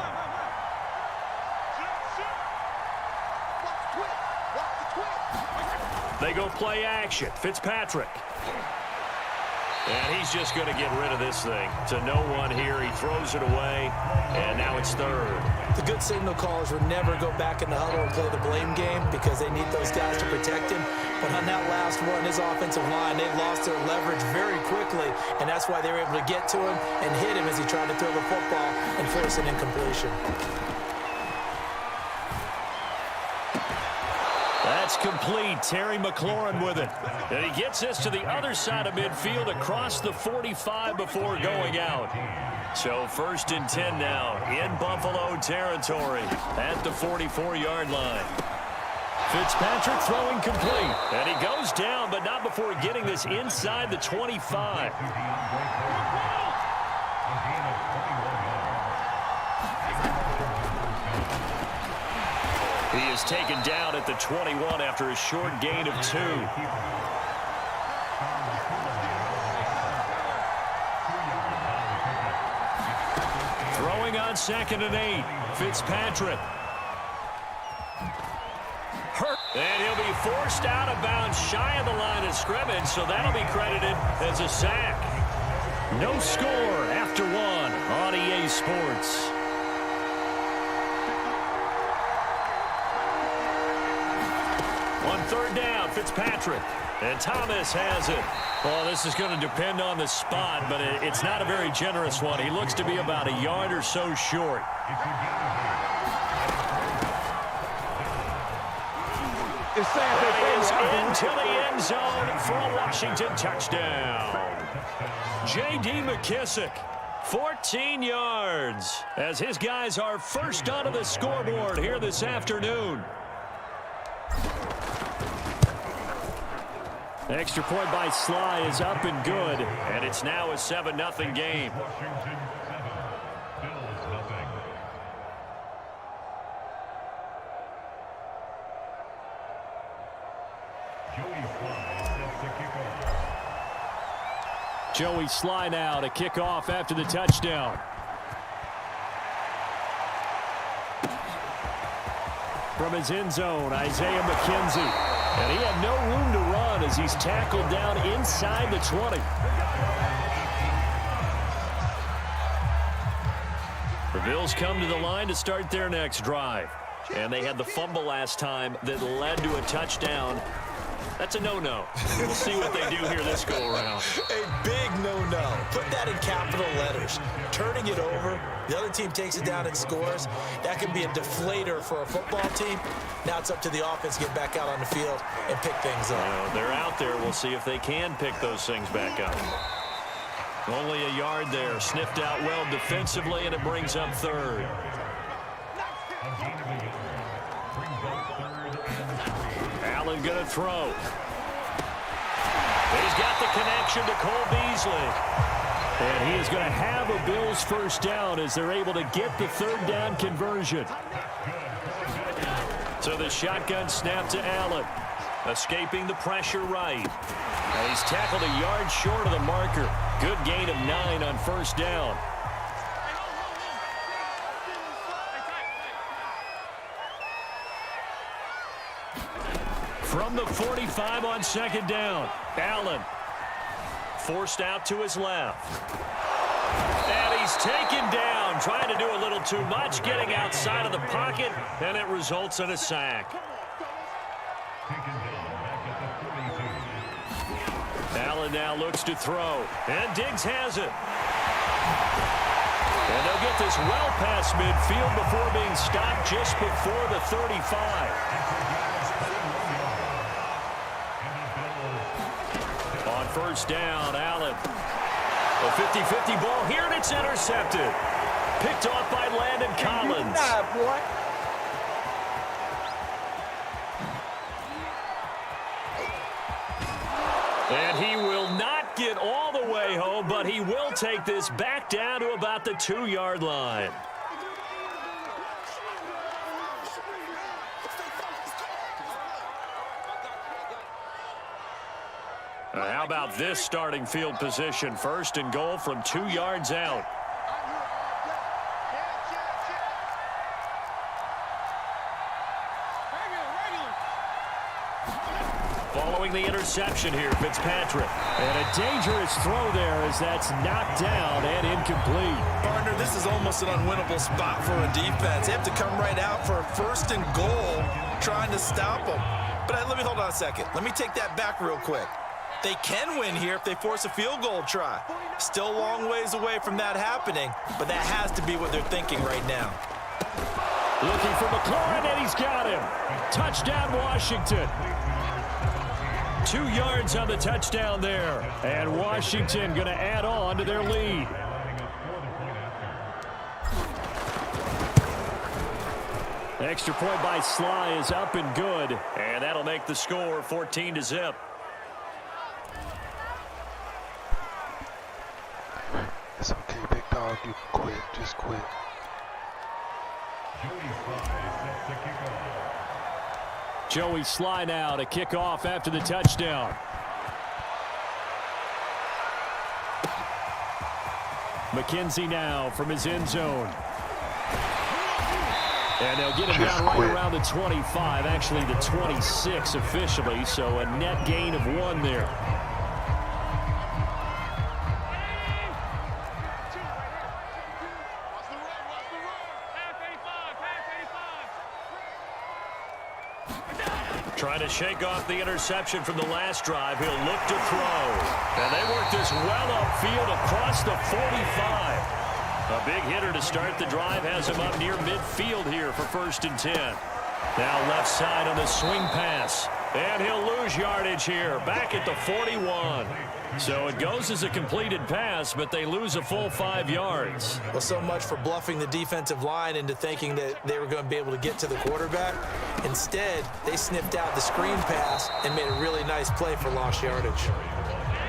They go play action. Fitzpatrick. And he's just going to get rid of this thing. To no one here. He throws it away, and now it's 3rd. The good signal callers would never go back in the huddle and play the blame game because they need those guys to protect him. But on that last one, his offensive line, they lost their leverage very quickly, and that's why they were able to get to him and hit him as he tried to throw the football and force an incompletion. That's complete. Terry McLaurin with it. And he gets this to the other side of midfield across the 45 before going out. So 1st and 10 now in Buffalo territory at the 44-yard line. Fitzpatrick throwing complete. And he goes down, but not before getting this inside the 25. He is taken down at the 21 after a short gain of 2. Throwing on 2nd and 8. Fitzpatrick. Hurt. And he'll be forced out of bounds shy of the line of scrimmage, so that'll be credited as a sack. No score after 1 on EA Sports. On 3rd down, Fitzpatrick. And Thomas has it. Well, this is going to depend on the spot, but it's not a very generous one. He looks to be about a yard or so short. He is into the end zone for a Washington touchdown. J.D. McKissick, 14 yards, as his guys are first onto the scoreboard here this afternoon. Extra point by Sly is up and good, and it's now a 7-0 game. Joey Sly now to kick off after the touchdown. From his end zone, Isaiah McKenzie. And he had no room to run as he's tackled down inside the 20. The Bills come to the line to start their next drive. And they had the fumble last time that led to a touchdown. That's a no-no. We'll see what they do here this go-around. A big no-no. Put that in capital letters. Turning it over, the other team takes it down and scores. That can be a deflator for a football team. Now it's up to the offense to get back out on the field and pick things up. They're out there. We'll see if they can pick those things back up. Only a yard there. Sniffed out well defensively, and it brings up 3rd. Allen going to throw. He's got the connection to Cole Beasley. And he is going to have a Bills first down as they're able to get the 3rd down conversion. So the shotgun snap to Allen. Escaping the pressure right. And he's tackled a yard short of the marker. Good gain of 9 on first down. From the 45 on 2nd down, Allen forced out to his left. And he's taken down, trying to do a little too much, getting outside of the pocket, and it results in a sack. Allen now looks to throw, and Diggs has it. And they'll get this well past midfield before being stopped just before the 35. On first down, Allen. A 50-50 ball here, and it's intercepted. Picked off by Landon Collins. And he will not get all the way home, but he will take this back down to about the 2-yard line. How about this starting field position? 1st and goal from 2 yards out. Following the interception here, Fitzpatrick. And a dangerous throw there as that's knocked down and incomplete. Partner, this is almost an unwinnable spot for a defense. They have to come right out for a 1st and goal trying to stop them. But let me hold on a second. Let me take that back real quick. They can win here if they force a field goal try. Still a long ways away from that happening, but that has to be what they're thinking right now. Looking for McLaurin, and he's got him. Touchdown, Washington. 2 yards on the touchdown there. And Washington going to add on to their lead. Extra point by Sly is up and good. And that'll make the score 14-0. It's okay, big dog. dog. You quit. Just quit. Joey Sly now to kick off after the touchdown. McKenzie now from his end zone. And they'll get him down right around the 25, actually the 26 officially, so a net gain of 1 there. Trying to shake off the interception from the last drive. He'll look to throw. And they work this well upfield across the 45. A big hitter to start the drive has him up near midfield here for 1st and 10. Now left side on the swing pass. And he'll lose yardage here, back at the 41. So it goes as a completed pass, but they lose a full 5 yards. Well, so much for bluffing the defensive line into thinking that they were going to be able to get to the quarterback. Instead, they sniffed out the screen pass and made a really nice play for lost yardage.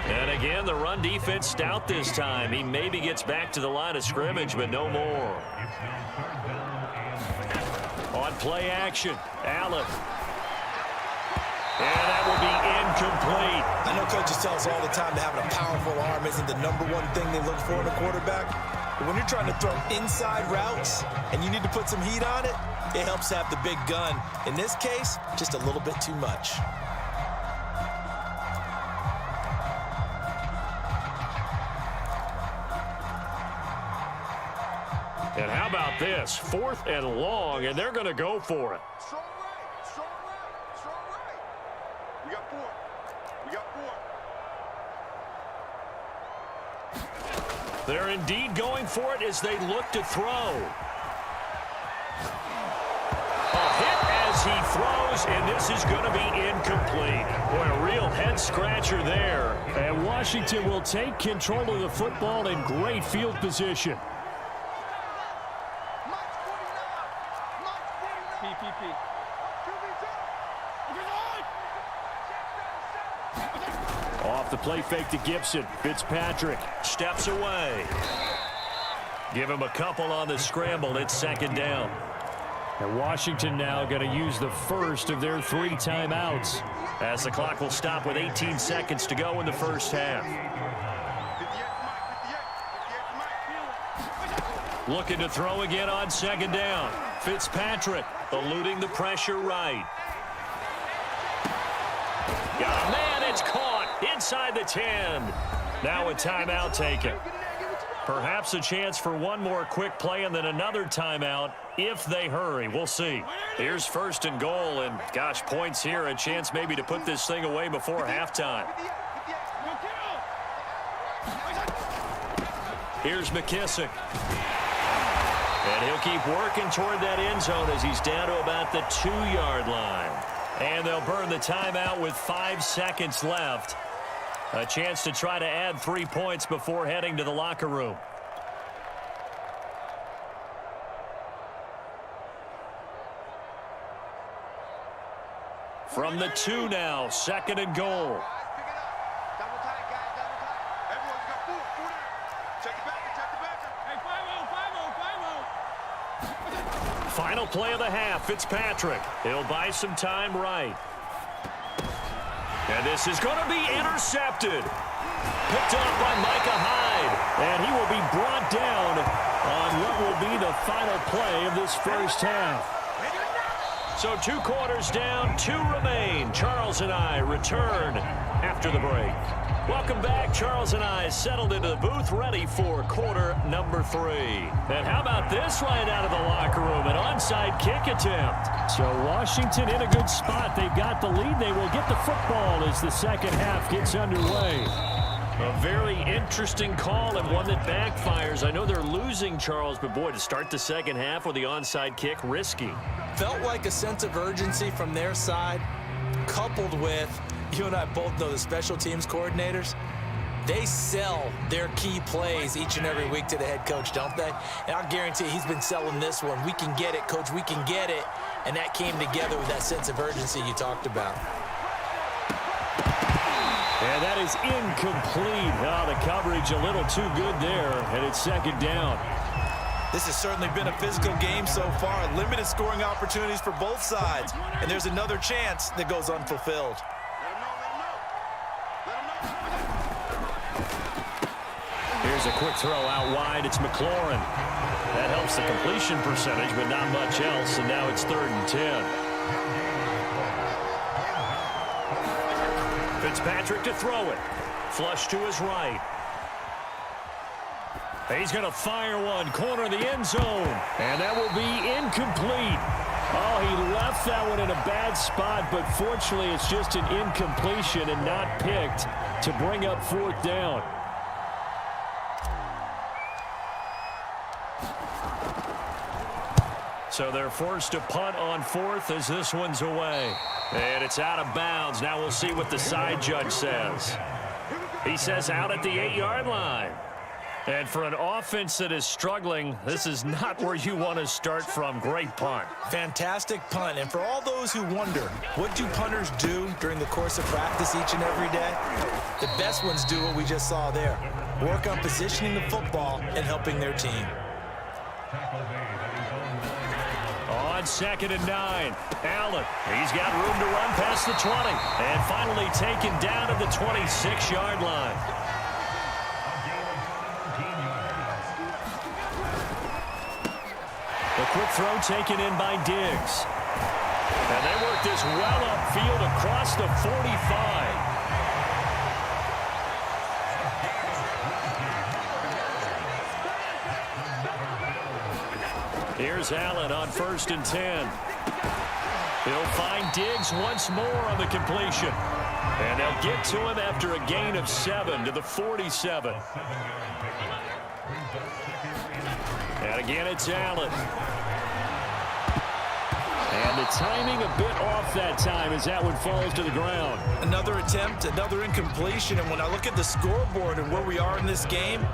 And again, the run defense stout this time. He maybe gets back to the line of scrimmage, but no more. On play action, Allen. And that will be incomplete. I know coaches tell us all the time that having a powerful arm isn't the #1 thing they look for in a quarterback. But when you're trying to throw inside routes and you need to put some heat on it, it helps to have the big gun. In this case, just a little bit too much. And how about this? 4th and long, and they're going to go for it. Strong right, strong right, strong right. We got 4. We got 4. They're indeed going for it as they look to throw. A hit as he throws, and this is going to be incomplete. Boy, a real head-scratcher there. And Washington will take control of the football in great field position. Off the play fake to Gibson. Fitzpatrick steps away. Give him a couple on the scramble. It's 2nd down. And Washington now going to use the first of their 3 timeouts, as the clock will stop with 18 seconds to go in the first half. Looking to throw again on 2nd down. Fitzpatrick eluding the pressure right. Got a man, it's caught inside the 10. Now a timeout taken. Perhaps a chance for one more quick play and then another timeout if they hurry. We'll see. Here's 1st and goal, and gosh, points here. A chance maybe to put this thing away before halftime. Here's McKissick. And he'll keep working toward that end zone as he's down to about the 2-yard line. And they'll burn the timeout with 5 seconds left. A chance to try to add 3 points before heading to the locker room. From the 2 now, 2nd and goal. Double tight, guys, double tight. Everyone's got 4. 4 down. Check the back, check the back. Hey, 5-0, 5-0, 5-0. Final play of the half, Fitzpatrick. He'll buy some time right. And this is going to be intercepted. Picked up by Micah Hyde. And he will be brought down on what will be the final play of this first half. So 2 quarters down, 2 remain. Charles and I return after the break. Welcome back. Charles and I settled into the booth, ready for quarter number 3. And how about this right out of the locker room? An onside kick attempt. So Washington in a good spot. They've got the lead. They will get the football as the second half gets underway. A very interesting call and one that backfires. I know they're losing, Charles, but boy, to start the second half with the onside kick, risky. Felt like a sense of urgency from their side, coupled with, you and I both know the special teams coordinators, they sell their key plays each and every week to the head coach, don't they? And I'll guarantee he's been selling this one. We can get it, coach, we can get it. And that came together with that sense of urgency you talked about. And that is incomplete. Oh, the coverage a little too good there, and it's second down. This has certainly been a physical game so far. Limited scoring opportunities for both sides. And there's another chance that goes unfulfilled. Here's a quick throw out wide. It's McLaurin. That helps the completion percentage, but not much else. And now it's 3rd and 10. Fitzpatrick to throw it. Flush to his right. He's going to fire one. Corner of the end zone. And that will be incomplete. Oh, he left that one in a bad spot, but fortunately it's just an incompletion and not picked to bring up 4th down. So they're forced to punt on 4th as this one's away. And it's out of bounds. Now we'll see what the side judge says. He says out at the 8-yard line. And for an offense that is struggling, this is not where you want to start from. Great punt. Fantastic punt. And for all those who wonder, what do punters do during the course of practice each and every day? The best ones do what we just saw there. Work on positioning the football and helping their team. On 2nd and 9, Allen. He's got room to run past the 20. And finally taken down at the 26-yard line. The quick throw taken in by Diggs. And they work this well upfield across the 45. Here's Allen on 1st and 10. He'll find Diggs once more on the completion. And they'll get to him after a gain of 7 to the 47. And again, it's Allen. And the timing a bit off that time as that one falls to the ground. Another attempt, another incompletion. And when I look at the scoreboard and where we are in this game,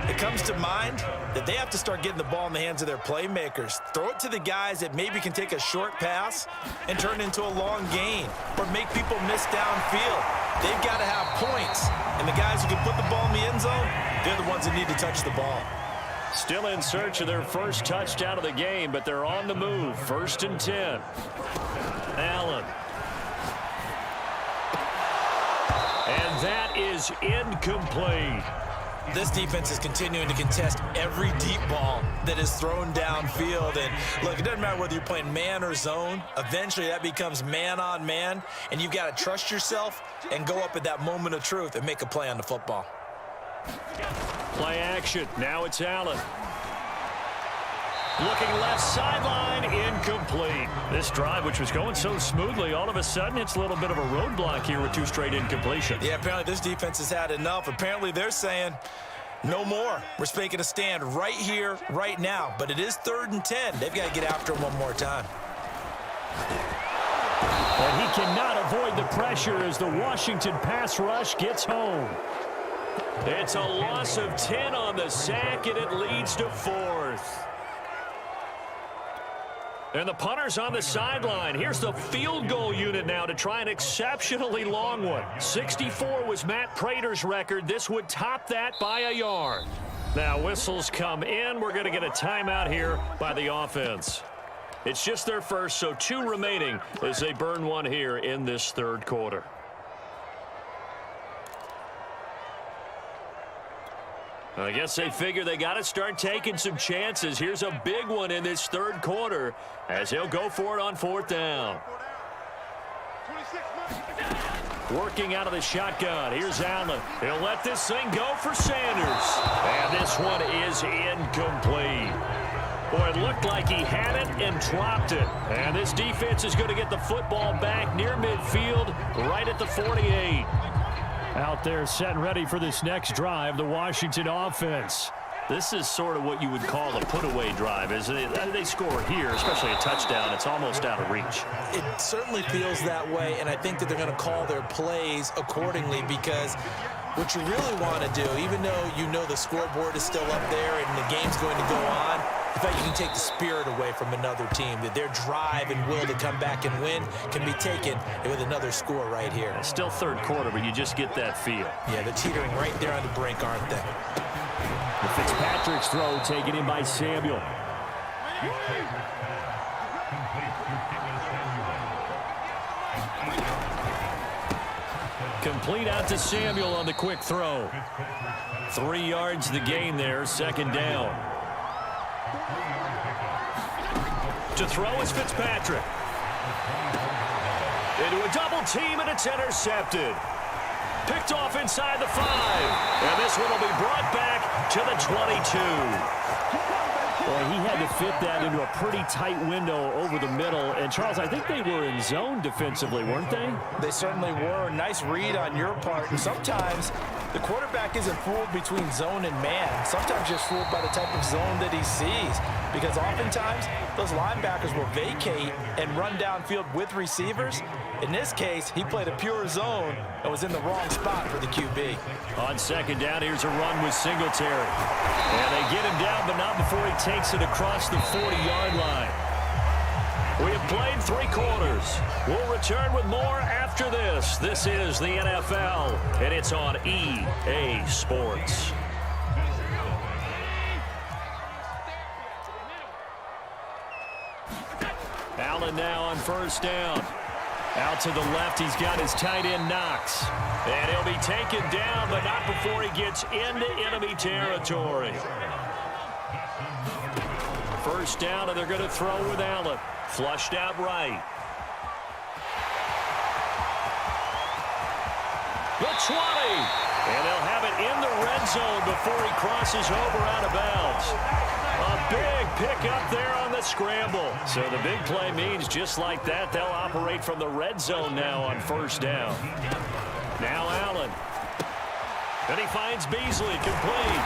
it comes to mind that they have to start getting the ball in the hands of their playmakers. Throw it to the guys that maybe can take a short pass and turn it into a long gain or make people miss downfield. They've got to have points. And the guys who can put the ball in the end zone, they're the ones that need to touch the ball. Still in search of their first touchdown of the game, but they're on the move. 1st and 10. Allen. And that is incomplete. This defense is continuing to contest every deep ball that is thrown downfield. And look, it doesn't matter whether you're playing man or zone. Eventually that becomes man on man. And you've got to trust yourself and go up at that moment of truth and make a play on the football. Play action. Now it's Allen. Looking left sideline, incomplete. This drive, which was going so smoothly, all of a sudden it's a little bit of a roadblock here with 2 straight incompletions. Yeah, apparently this defense has had enough. Apparently they're saying no more. We're making a stand right here, right now. But it is 3rd and 10. They've got to get after him one more time. And he cannot avoid the pressure as the Washington pass rush gets home. It's a loss of 10 on the sack, and it leads to 4th. And the punter's on the sideline. Here's the field goal unit now to try an exceptionally long one. 64 was Matt Prater's record. This would top that by a yard. Now whistles come in. We're going to get a timeout here by the offense. It's just their first, so 2 remaining as they burn one here in this 3rd quarter. I guess they figure they got to start taking some chances. Here's a big one in this 3rd quarter as he'll go for it on 4th down. Working out of the shotgun. Here's Allen. He'll let this thing go for Sanders. And this one is incomplete. Boy, it looked like he had it and dropped it. And this defense is going to get the football back near midfield, right at the 48. Out there set and ready for this next drive, the Washington offense. This is sort of what you would call a put-away drive. As they score here, especially a touchdown, it's almost out of reach. It certainly feels that way, and I think that they're going to call their plays accordingly because what you really want to do, even though you know the scoreboard is still up there and the game's going to go on, In fact, you can take the spirit away from another team, that their drive and will to come back and win can be taken with another score right here. It's still third quarter, but you just get that feel. Yeah, they're teetering right there on the brink, aren't they? The Fitzpatrick's throw taken in by Samuel. Complete out to Samuel on the quick throw. 3 yards the gain there, second down. To throw is Fitzpatrick. Into a double team, and it's intercepted. Picked off inside the 5. And this one will be brought back to the 22. Well, he had to fit that into a pretty tight window over the middle. And, Charles, I think they were in zone defensively, weren't they? They certainly were. Nice read on your part. And sometimes the quarterback isn't fooled between zone and man. Sometimes just fooled by the type of zone that he sees. Because oftentimes, those linebackers will vacate and run downfield with receivers. In this case, he played a pure zone and was in the wrong spot for the QB. On second down, here's a run with Singletary. And they get him down, but not before he takes it across the 40-yard line. We have played 3 quarters. We'll return with more after this. This is the NFL, and it's on EA Sports. Allen now on first down. Out to the left, he's got his tight end Knox. And he'll be taken down, but not before he gets into enemy territory. First down, and they're going to throw with Allen. Flushed out right. The 20. And they'll have it in the red zone before he crosses over out of bounds. A big pickup there on the scramble. So the big play means just like that, they'll operate from the red zone now on first down. Now Allen. Then he finds Beasley, complete.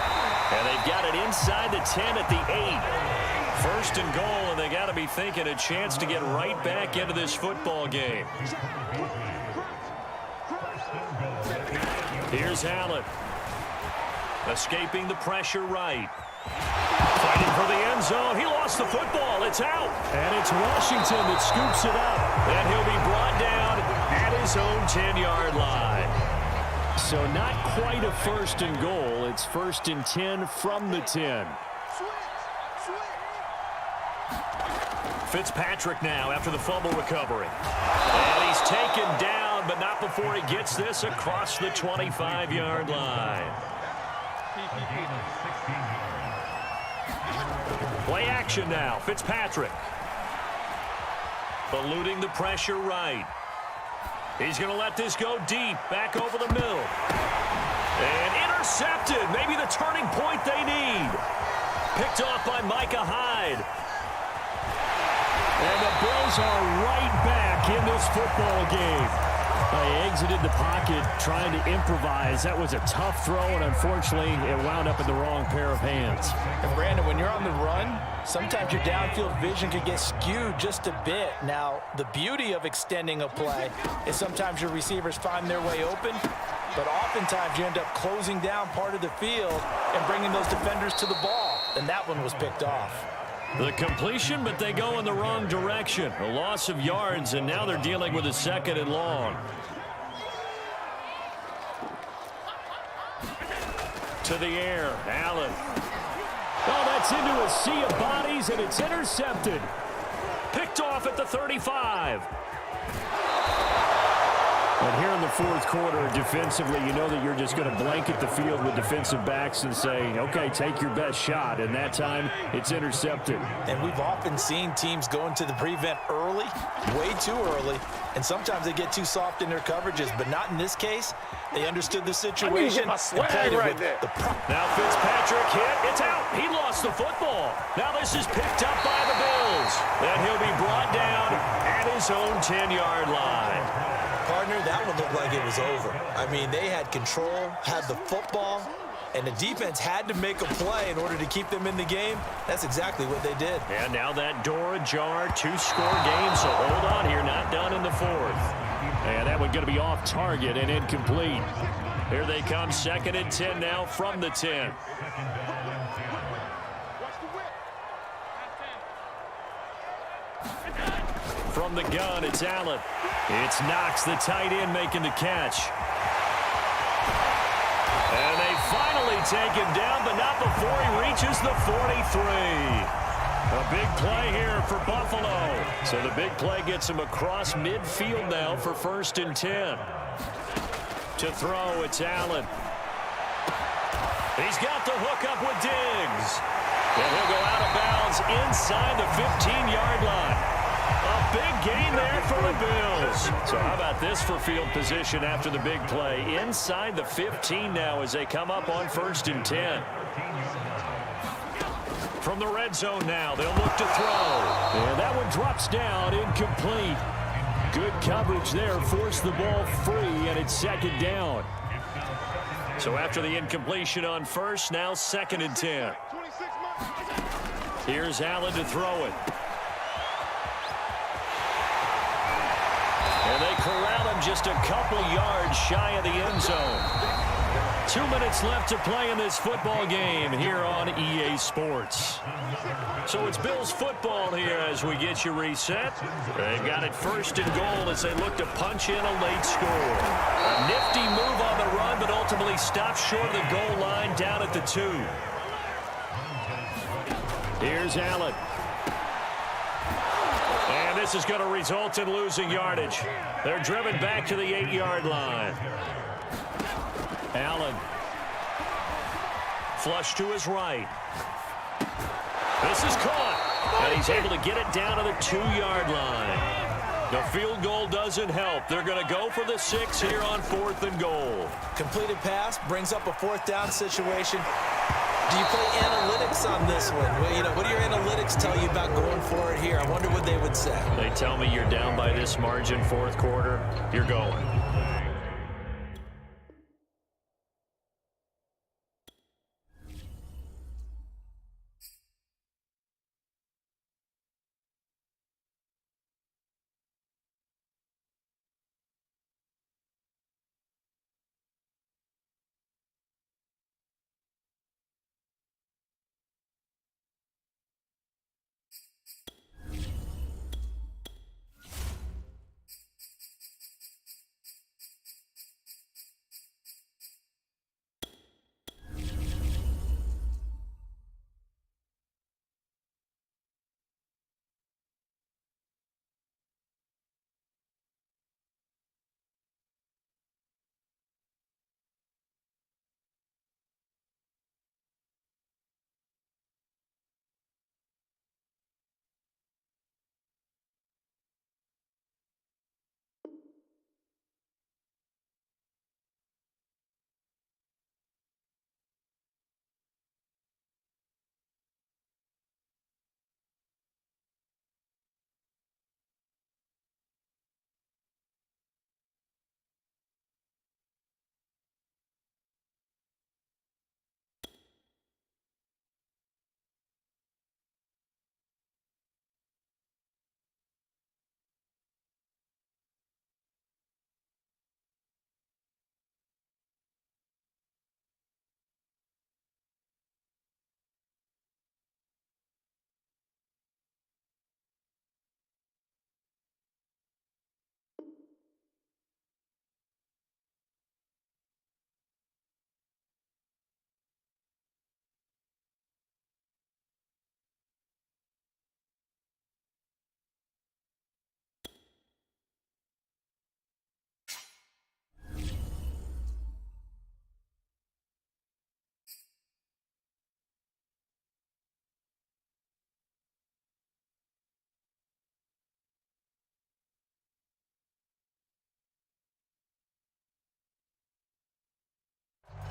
And they've got it inside the 10 at the 8. First and goal, and they got to be thinking a chance to get right back into this football game. Here's Allen. Escaping the pressure right. Fighting for the end zone. He lost the football. It's out. And it's Washington that scoops it up. And he'll be brought down at his own 10-yard line. So not quite a first and goal. It's first and 10 from the 10. Fitzpatrick now after the fumble recovery. And he's taken down, but not before he gets this across the 25-yard line. Play action now. Fitzpatrick. Eluding the pressure right. He's going to let this go deep. Back over the middle. And intercepted. Maybe the turning point they need. Picked off by Micah Hyde. And the Bills are right back in this football game. They exited the pocket trying to improvise. That was a tough throw, and unfortunately, it wound up in the wrong pair of hands. And Brandon, when you're on the run, sometimes your downfield vision can get skewed just a bit. Now, the beauty of extending a play is sometimes your receivers find their way open, but oftentimes you end up closing down part of the field and bringing those defenders to the ball. And that one was picked off. The completion, but they go in the wrong direction. A loss of yards, and now they're dealing with a second and long. To the air, Allen. Oh, that's into a sea of bodies, and it's intercepted. Picked off at the 35. And here in the fourth quarter, defensively, you know that you're just going to blanket the field with defensive backs and say, okay, take your best shot. And that time, it's intercepted. And we've often seen teams go into the prevent early, way too early, and sometimes they get too soft in their coverages, but not in this case. They understood the situation and played it with the Now Fitzpatrick hit. It's out. He lost the football. Now this is picked up by the Bills. Then he'll be brought down at his own 10-yard line. Partner, that one looked like it was over. I mean, they had control, had the football, and the defense had to make a play in order to keep them in the game. That's exactly what they did. And now that door ajar, 2-score game, so hold on here, not done in the fourth. And that one going to be off target and incomplete. Here they come, second and 10 now from the 10. From the gun, it's Allen. It's Knox, the tight end, making the catch. And they finally take him down, but not before he reaches the 43. A big play here for Buffalo. So the big play gets him across midfield now for 1st and 10. To throw, it's Allen. He's got the hook up with Diggs. And he'll go out of bounds inside the 15-yard line. A big gain there for the Bills. So how about this for field position after the big play? Inside the 15 now as they come up on 1st and 10. From the red zone now, they'll look to throw. And that one drops down, incomplete. Good coverage there, forced the ball free, and it's 2nd down. So after the incompletion on 1st, now 2nd and 10. Here's Allen to throw it. And they corral him just a couple yards shy of the end zone. 2 minutes left to play in this football game here on EA Sports. So it's Bills football here as we get you reset. They've got it 1st and goal as they look to punch in a late score. A nifty move on the run, but ultimately stops short of the goal line down at the 2. Here's Allen. And this is going to result in losing yardage. They're driven back to the 8-yard line. Allen. Flush to his right. This is caught. And he's able to get it down to the 2-yard line. The field goal doesn't help. They're going to go for the 6 here on 4th and goal. Completed pass brings up a 4th down situation. Do you play analytics on this one? Well, what do your analytics tell you about going for it here? I wonder what they would say. They tell me you're down by this margin 4th quarter. You're going.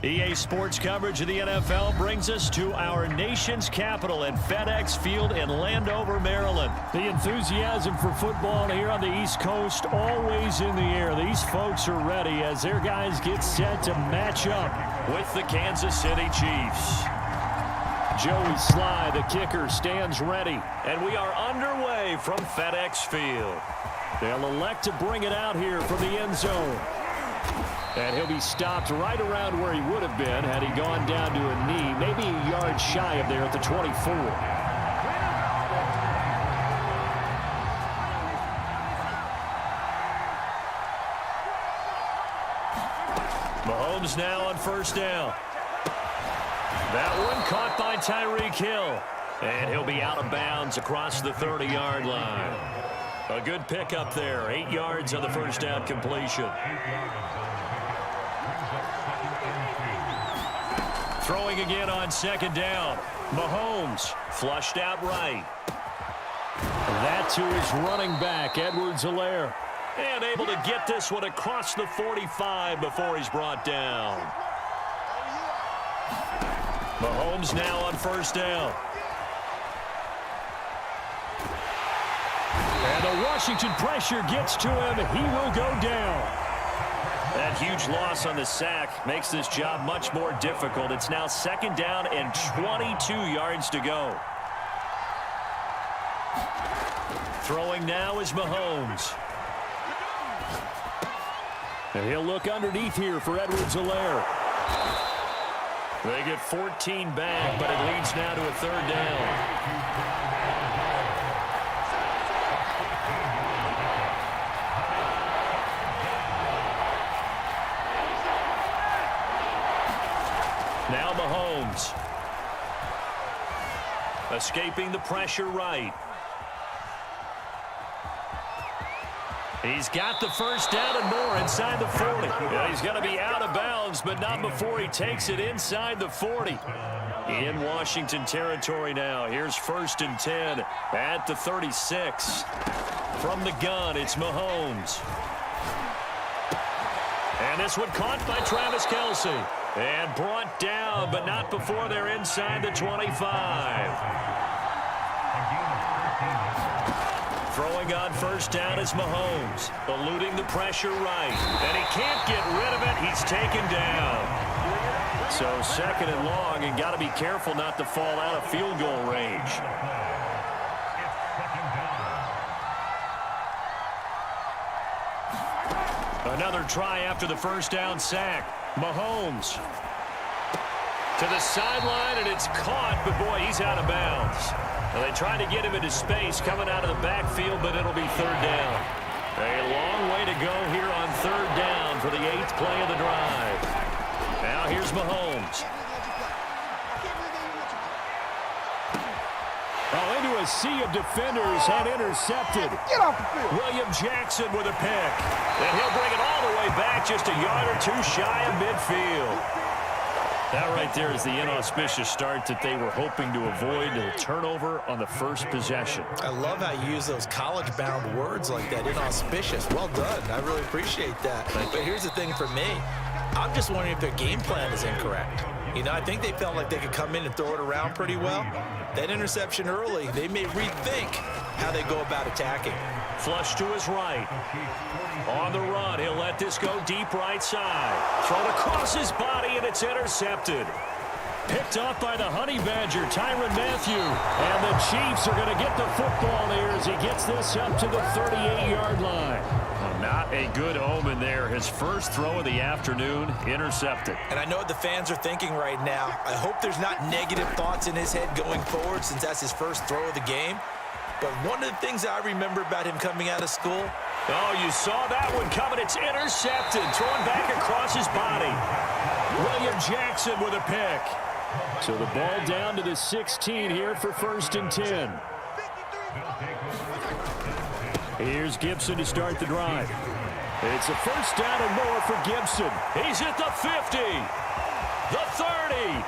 EA Sports coverage of the NFL brings us to our nation's capital at FedEx Field in Landover, Maryland. The enthusiasm for football here on the East Coast always in the air. These folks are ready as their guys get set to match up with the Kansas City Chiefs. Joey Sly, the kicker, stands ready, and we are underway from FedEx Field. They'll elect to bring it out here from the end zone. And he'll be stopped right around where he would have been had he gone down to a knee, maybe a yard shy of there at the 24. Mahomes now on first down. That one caught by Tyreek Hill. And he'll be out of bounds across the 30-yard line. A good pickup there. 8 yards on the first down completion. Throwing again on second down. Mahomes flushed out right. That to his running back, Edwards-Helaire. And able to get this one across the 45 before he's brought down. Mahomes now on first down. And the Washington pressure gets to him. He will go down. That huge loss on the sack makes this job much more difficult. It's now second down and 22 yards to go. Throwing now is Mahomes. And he'll look underneath here for Edwards-Helaire. They get 14 back, but it leads now to a third down. Now Mahomes. Escaping the pressure right. He's got the first down and more inside the 40. Yeah, he's going to be out of bounds, but not before he takes it inside the 40. In Washington territory now. Here's first and 10 at the 36. From the gun, it's Mahomes. And this one caught by Travis Kelce. And brought down, but not before they're inside the 25. Throwing on first down is Mahomes. Eluding the pressure right. And he can't get rid of it. He's taken down. So second and long, and got to be careful not to fall out of field goal range. Another try after the first down sack. Mahomes to the sideline, and it's caught, but boy, he's out of bounds. Well, they tried to get him into space coming out of the backfield, but it'll be third down. A long way to go here on third down for the 8th play of the drive. Now here's Mahomes. Oh, into a sea of defenders and intercepted. Get off the field. William Jackson with a pick. And he'll bring it all the way back just a yard or two shy of midfield. That right there is the inauspicious start that they were hoping to avoid, a turnover on the first possession. I love how you use those college-bound words like that, inauspicious. Well done. I really appreciate that. But here's the thing for me. I'm just wondering if their game plan is incorrect. You know, I think they felt like they could come in and throw it around pretty well. That interception early, they may rethink how they go about attacking. Flush to his right. On the run, he'll let this go deep right side. Thrown across his body, and it's intercepted. Picked up by the Honey Badger, Tyrann Mathieu. And the Chiefs are going to get the football there as he gets this up to the 38-yard line. Not a good omen there. His first throw of the afternoon, intercepted. And I know what the fans are thinking right now. I hope there's not negative thoughts in his head going forward since that's his first throw of the game. But one of the things I remember about him coming out of school. Oh, you saw that one coming. It's intercepted. Thrown back across his body. William Jackson with a pick. So the ball down to the 16 here for first and 10. Here's Gibson to start the drive. It's a first down and more for Gibson. He's at the 50, the 30,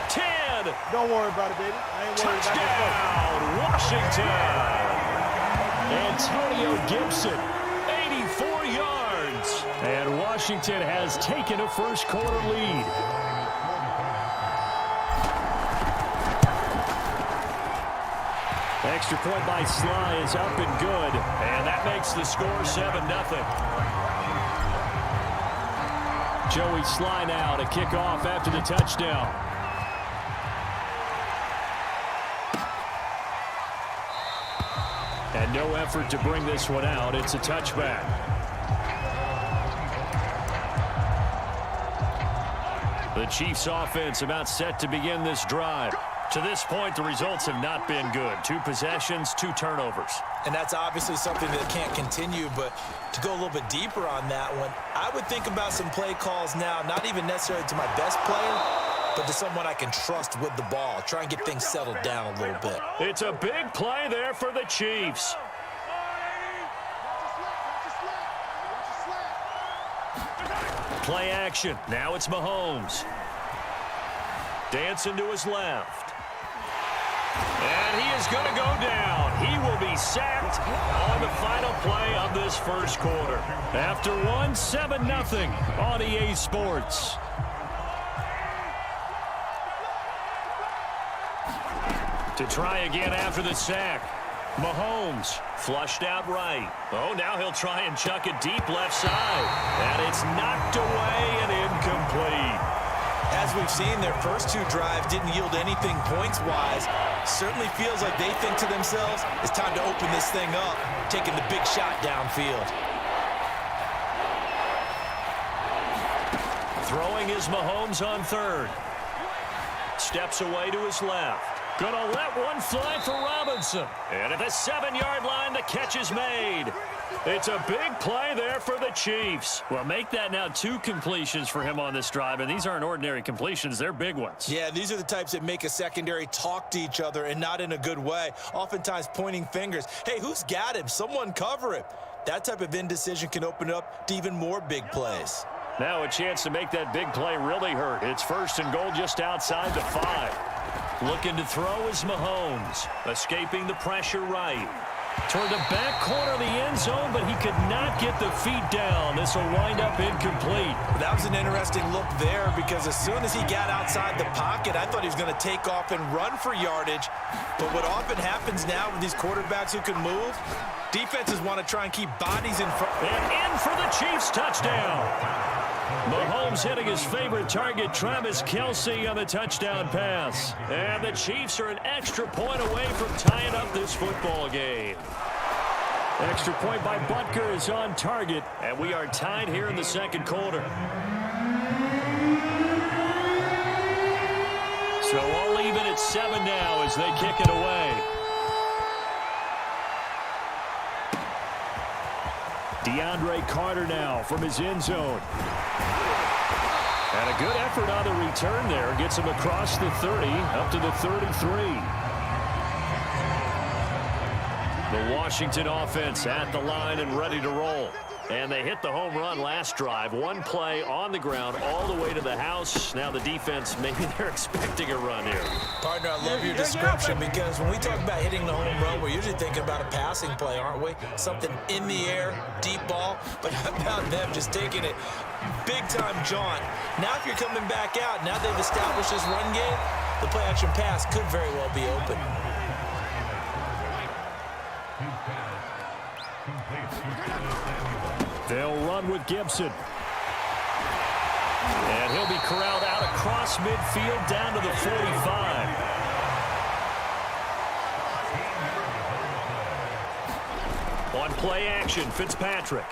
10. Don't worry about it, baby. I ain't worried about Touchdown, Washington. Antonio Gibson, 84 yards. And Washington has taken a first quarter lead. Extra point by Sly is up and good. And that makes the score 7-0. Joey Sly now to kick off after the touchdown. And no effort to bring this one out. It's a touchback. The Chiefs offense about set to begin this drive. To this point, the results have not been good. 2 possessions, 2 turnovers. And that's obviously something that can't continue, but to go a little bit deeper on that one, I would think about some play calls now, not even necessarily to my best player, but to someone I can trust with the ball. Try and get things settled down a little bit. It's a big play there for the Chiefs. Play action. Now it's Mahomes. Dancing to his left. And he is going to go down. He will be sacked on the final play of this first quarter. After 7-0 on EA Sports. To try again after the sack. Mahomes flushed out right. Oh, now he'll try and chuck it deep left side. And it's knocked away and incomplete. As we've seen, their first 2 drives didn't yield anything points-wise. Certainly feels like they think to themselves, it's time to open this thing up, taking the big shot downfield. Throwing is Mahomes on 3rd. Steps away to his left. Gonna let one fly for Robinson. And at the 7-yard line, the catch is made. It's a big play there for the Chiefs. Well, make that now 2 completions for him on this drive, and these aren't ordinary completions. They're big ones. Yeah, these are the types that make a secondary talk to each other and not in a good way, oftentimes pointing fingers. Hey, who's got him? Someone cover him. That type of indecision can open it up to even more big plays. Now a chance to make that big play really hurt. It's 1st and goal just outside the 5. Looking to throw is Mahomes. Escaping the pressure right. Toward the back corner of the end zone, but he could not get the feet down. This will wind up incomplete. That was an interesting look there because as soon as he got outside the pocket, I thought he was going to take off and run for yardage. But what often happens now with these quarterbacks who can move, defenses want to try and keep bodies in front. And in for the Chiefs touchdown. Mahomes hitting his favorite target, Travis Kelce, on the touchdown pass. And the Chiefs are an extra point away from tying up this football game. Extra point by Butker is on target, and we are tied here in the second quarter. So all even at 7 now as they kick it away. DeAndre Carter now from his end zone. And a good effort on the return there. Gets him across the 30, up to the 33. The Washington offense at the line and ready to roll. And they hit the home run last drive. 1 play on the ground all the way to the house. Now the defense, maybe they're expecting a run here. Partner, I love your description because when we talk about hitting the home run, we're usually thinking about a passing play, aren't we? Something in the air, deep ball. But how about them just taking it big-time jaunt? Now if you're coming back out, now they've established this run game, the play-action pass could very well be open. They'll run with Gibson. And he'll be corralled out across midfield down to the 45. On play action, Fitzpatrick.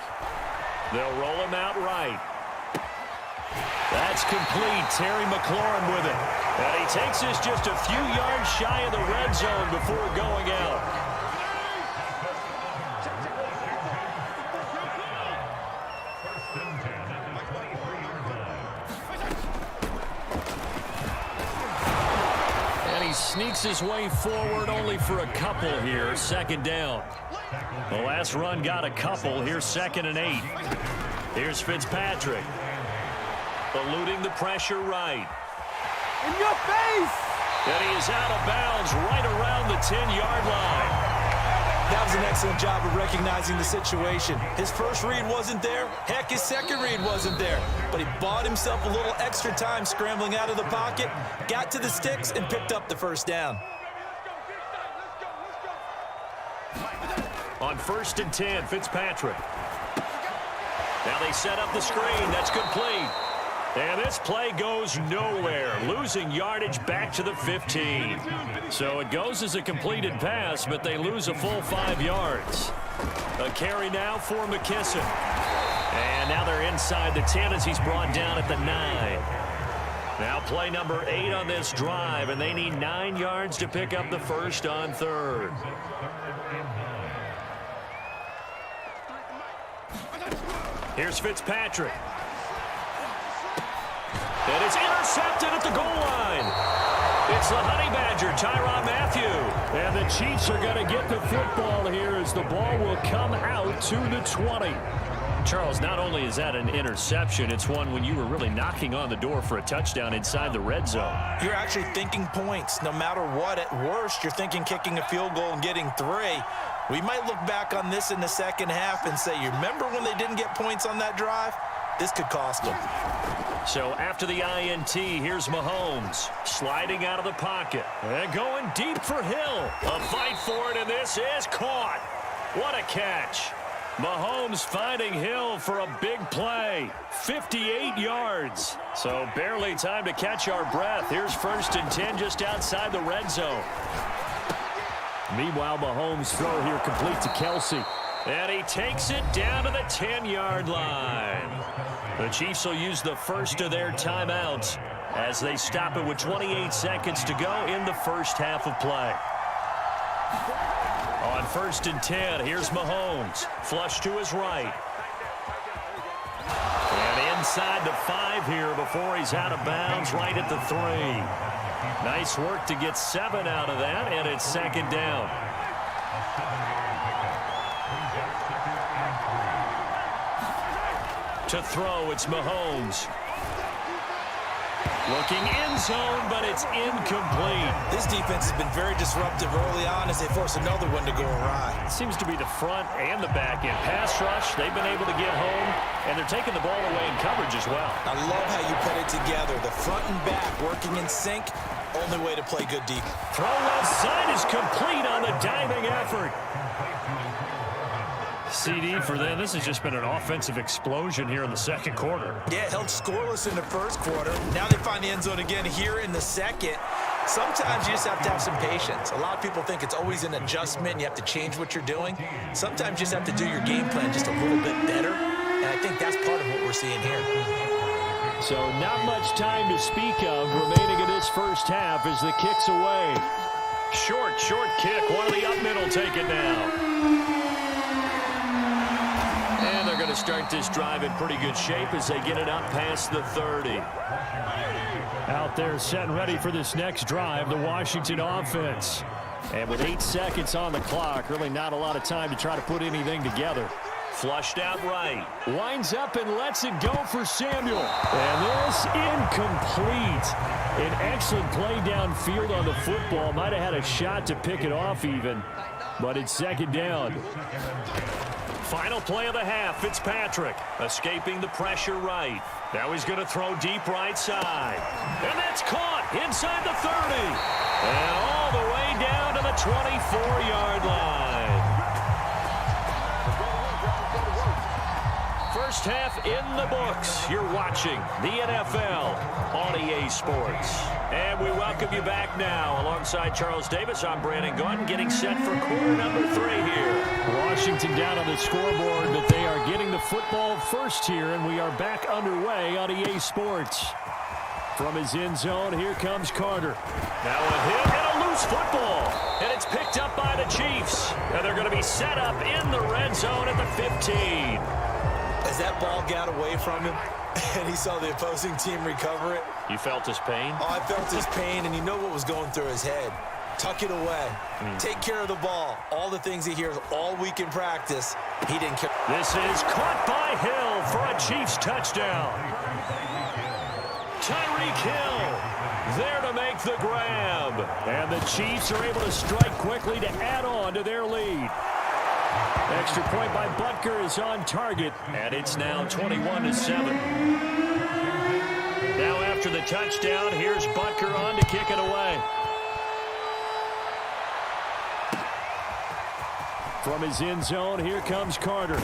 They'll roll him out right. That's complete. Terry McLaurin with it. And he takes this just a few yards shy of the red zone before going out. Sneaks his way forward only for a couple here. 2nd down. The last run got a couple. Here's 2nd and 8. Here's Fitzpatrick. Eluding the pressure right. In your face! And he is out of bounds right around the 10-yard line. That was an excellent job of recognizing the situation. His first read wasn't there. Heck, his second read wasn't there. But he bought himself a little extra time scrambling out of the pocket, got to the sticks, and picked up the 1st down. On 1st and 10, Fitzpatrick. Now they set up the screen. That's complete. And this play goes nowhere, losing yardage back to the 15. So it goes as a completed pass, but they lose a full 5 yards. A carry now for McKisson. And now they're inside the 10 as he's brought down at the 9. Now play number 8 on this drive, and they need 9 yards to pick up the first on third. Here's Fitzpatrick. And it's intercepted at the goal line. It's the Honey Badger, Tyrann Mathieu. And the Chiefs are going to get the football here as the ball will come out to the 20. Charles, not only is that an interception, it's one when you were really knocking on the door for a touchdown inside the red zone. You're actually thinking points. No matter what, at worst, you're thinking kicking a field goal and getting 3. We might look back on this in the second half and say, you remember when they didn't get points on that drive? This could cost them. So after the INT, here's Mahomes sliding out of the pocket and going deep for Hill. A fight for it, and this is caught. What a catch. Mahomes finding Hill for a big play. 58 yards. So barely time to catch our breath. Here's 1st and 10 just outside the red zone. Meanwhile, Mahomes' throw here complete to Kelsey. And he takes it down to the 10-yard line. The Chiefs will use the first of their timeouts as they stop it with 28 seconds to go in the first half of play. On 1st and 10, here's Mahomes. Flush to his right. And inside the 5 here before he's out of bounds right at the 3. Nice work to get 7 out of that, and it's 2nd down. To throw, it's Mahomes. Looking end zone, but it's incomplete. This defense has been very disruptive early on as they force another one to go awry. It seems to be the front and the back end. Pass rush, they've been able to get home, and they're taking the ball away in coverage as well. I love how you put it together. The front and back working in sync. Only way to play good deep. Throw left side is complete on the diving effort. CD for them. This has just been an offensive explosion here in the second quarter. Yeah, held scoreless in the first quarter. Now they find the end zone again here in the second. Sometimes you just have to have some patience. A lot of people think it's always an adjustment. You have to change what you're doing. Sometimes you just have to do your game plan just a little bit better. And I think that's part of what we're seeing here. So not much time to speak of remaining in this first half as the kick's away. Short kick. One of the up middle take it now. And they're going to start this drive in pretty good shape as they get it up past the 30. Out there set and ready for this next drive, the Washington offense. And with 8 seconds on the clock, really not a lot of time to try to put anything together. Flushed out right. Winds up and lets it go for Samuel. And this incomplete. An excellent play downfield on the football. Might have had a shot to pick it off even. But it's 2nd down. Final play of the half, Fitzpatrick escaping the pressure right. Now he's going to throw deep right side. And that's caught inside the 30. And all the way down to the 24-yard line. First half in the books. You're watching the NFL on EA Sports. And we welcome you back now. Alongside Charles Davis, I'm Brandon Gordon, getting set for quarter number 3 here. Washington down on the scoreboard, but they are getting the football first here, and we are back underway on EA Sports. From his end zone, here comes Carter. Now a hit and a loose football. And it's picked up by the Chiefs. And they're going to be set up in the red zone at the 15. As that ball got away from him and he saw the opposing team recover it. You felt his pain? Oh, I felt his pain, and you know what was going through his head. Tuck it away. Take care of the ball. All the things he hears all week in practice, he didn't care. This is caught by Hill for a Chiefs touchdown. Tyreek Hill there to make the grab. And the Chiefs are able to strike quickly to add on to their lead. Extra point by Butker is on target, and it's now 21-7. Now after the touchdown, here's Butker on to kick it away. From his end zone, here comes Carter.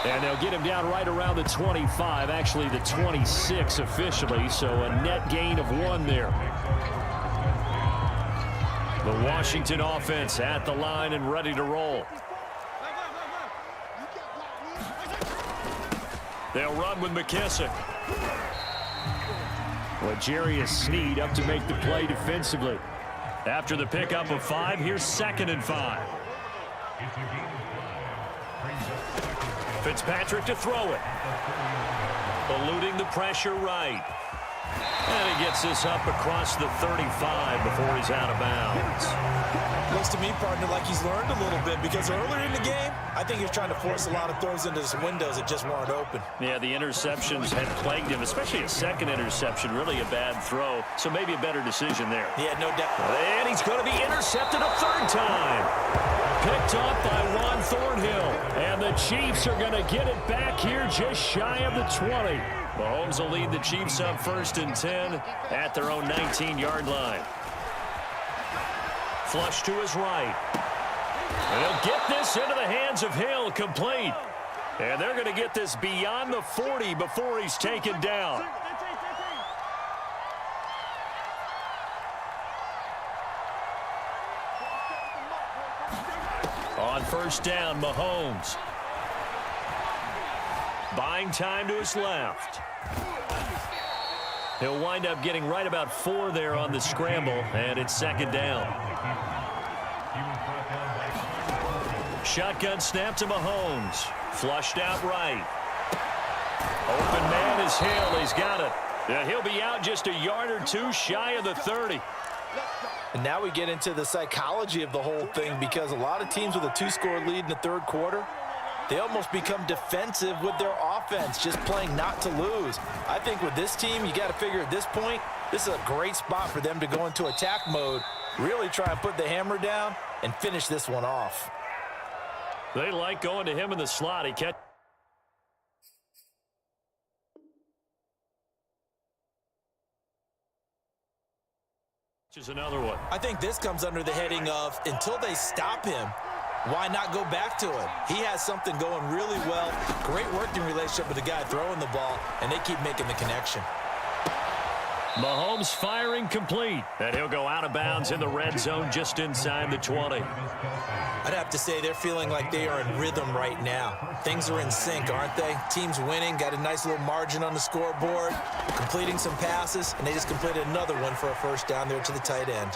And they'll get him down right around the 25, actually the 26 officially, so a net gain of 1 there. The Washington offense at the line and ready to roll. They'll run with McKissick. Well, Jarius Sneed up to make the play defensively. After the pickup of 5, here's 2nd and 5. Fitzpatrick to throw it. Eluding the pressure right. And he gets this up across the 35 before he's out of bounds. Looks to me, partner, like he's learned a little bit because earlier in the game, I think he was trying to force a lot of throws into some windows that just weren't open. Yeah, the interceptions had plagued him, especially a second interception, really a bad throw. So maybe a better decision there. Yeah, no doubt. And he's going to be intercepted a 3rd time. Picked up by Juan Thornhill. And the Chiefs are going to get it back here just shy of the 20. Mahomes will lead the Chiefs up 1st and 10 at their own 19-yard line. Flush to his right. And he'll get this into the hands of Hill, complete. And they're going to get this beyond the 40 before he's taken down. On 1st down, Mahomes. Buying time to his left. He'll wind up getting right about 4 there on the scramble, and it's 2nd down. Shotgun snap to Mahomes. Flushed out right. Open man is Hill. He's got it. Yeah, he'll be out just a yard or 2 shy of the 30. And now we get into the psychology of the whole thing because a lot of teams with a 2-score lead in the 3rd quarter, they almost become defensive with their offense, just playing not to lose. I think with this team, you got to figure at this point, this is a great spot for them to go into attack mode, really try and put the hammer down and finish this one off. They like going to him in the slot. He catches another one. I think this comes under the heading of until they stop him, why not go back to it? He has something going really well. Great working relationship with the guy throwing the ball, and they keep making the connection. Mahomes firing complete. And he'll go out of bounds in the red zone just inside the 20. I'd have to say they're feeling like they are in rhythm right now. Things are in sync, aren't they? Team's winning, got a nice little margin on the scoreboard, completing some passes, and they just completed another one for a 1st down there to the tight end.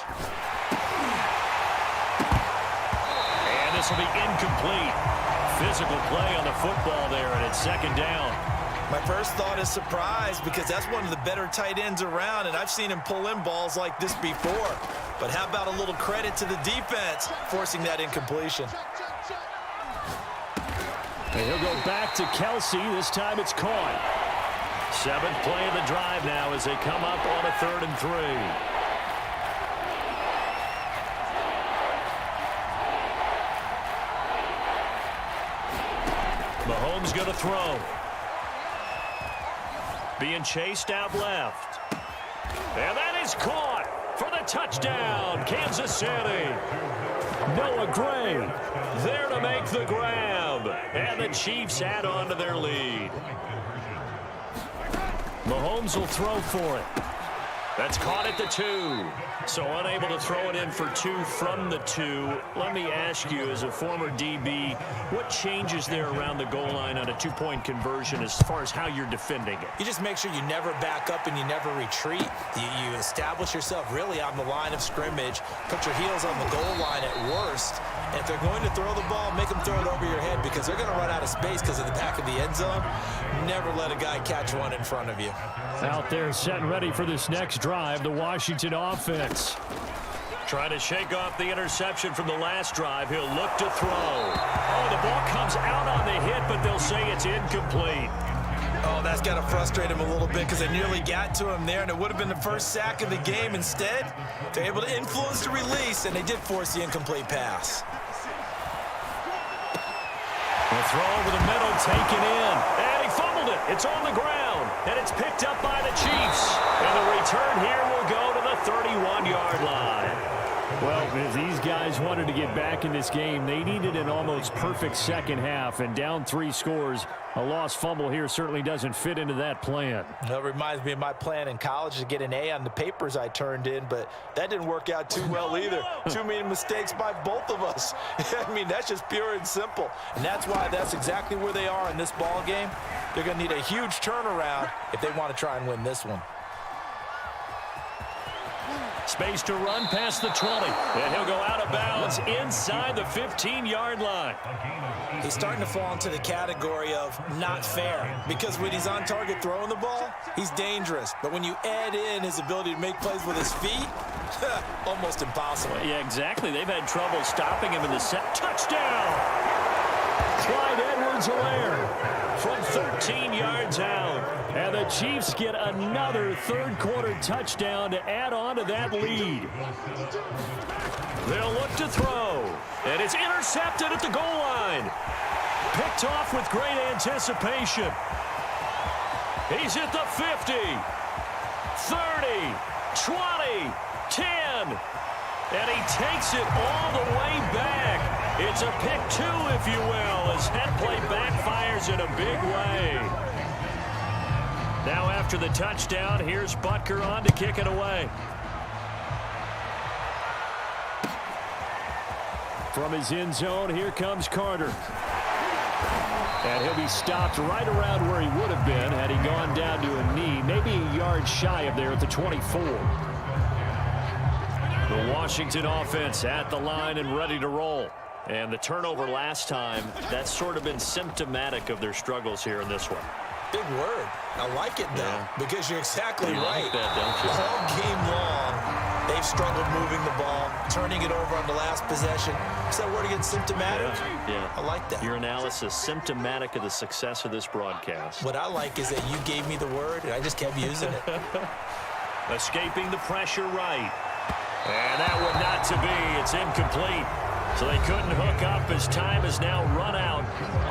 And this will be incomplete. Physical play on the football there, and it's 2nd down. My first thought is surprise because that's one of the better tight ends around, and I've seen him pull in balls like this before. But how about a little credit to the defense forcing that incompletion? And he'll go back to Kelsey. This time it's caught. 7th play of the drive now as they come up on a 3rd and 3. Mahomes going to throw. Being chased out left. And that is caught for the touchdown, Kansas City. Noah Gray there to make the grab. And the Chiefs add on to their lead. Mahomes will throw for it. That's caught at the 2. So unable to throw it in for 2 from the 2. Let me ask you, as a former DB, what changes there around the goal line on a 2-point conversion as far as how you're defending it? You just make sure you never back up and you never retreat. You establish yourself really on the line of scrimmage, put your heels on the goal line at worst, and if they're going to throw the ball, make them throw it over your head because they're going to run out of space because of the back of the end zone. Never let a guy catch one in front of you. Out there set and ready for this next drive, the Washington offense. Trying to shake off the interception from the last drive. He'll look to throw. Oh, the ball comes out on the hit, but they'll say it's incomplete. Oh, that's got to frustrate him a little bit because they nearly got to him there, and it would have been the first sack of the game. Instead, they're able to influence the release, and they did force the incomplete pass. The throw over the middle, taken in. And he fumbled it. It's on the ground. And it's picked up by the Chiefs. And the return here will go to the 31-yard line. Well, if these guys wanted to get back in this game, they needed an almost perfect second half. And down 3 scores, a lost fumble here certainly doesn't fit into that plan. That reminds me of my plan in college to get an A on the papers I turned in, but that didn't work out too well either. Too many mistakes by both of us. I mean, that's just pure and simple. And that's why that's exactly where they are in this ball game. They're going to need a huge turnaround if they want to try and win this one. Space to run past the 20. And he'll go out of bounds inside the 15-yard line. He's starting to fall into the category of not fair, because when he's on target throwing the ball, he's dangerous. But when you add in his ability to make plays with his feet, almost impossible. Well, yeah, exactly. They've had trouble stopping him in the set. Touchdown! Clyde Edwards-Helaire from 13 yards out. And the Chiefs get another third-quarter touchdown to add on to that lead. They'll look to throw. And it's intercepted at the goal line. Picked off with great anticipation. He's at the 50, 30, 20, 10. And he takes it all the way back. It's a pick two, if you will, as that play backfires in a big way. Now after the touchdown, here's Butker on to kick it away. From his end zone, here comes Carter. And he'll be stopped right around where he would have been had he gone down to a knee, maybe a yard shy of there at the 24. The Washington offense at the line and ready to roll. And the turnover last time, that's sort of been symptomatic of their struggles here in this one. Big word. I like it, though, because you're exactly right. Like that, don't you? All game long, they've struggled moving the ball, turning it over on the last possession. Is that word again, symptomatic? Yeah. I like that. Your analysis, symptomatic of the success of this broadcast. What I like is that you gave me the word, and I just kept using it. Escaping the pressure right. And that one not to be. It's incomplete. So they couldn't hook up as time has now run out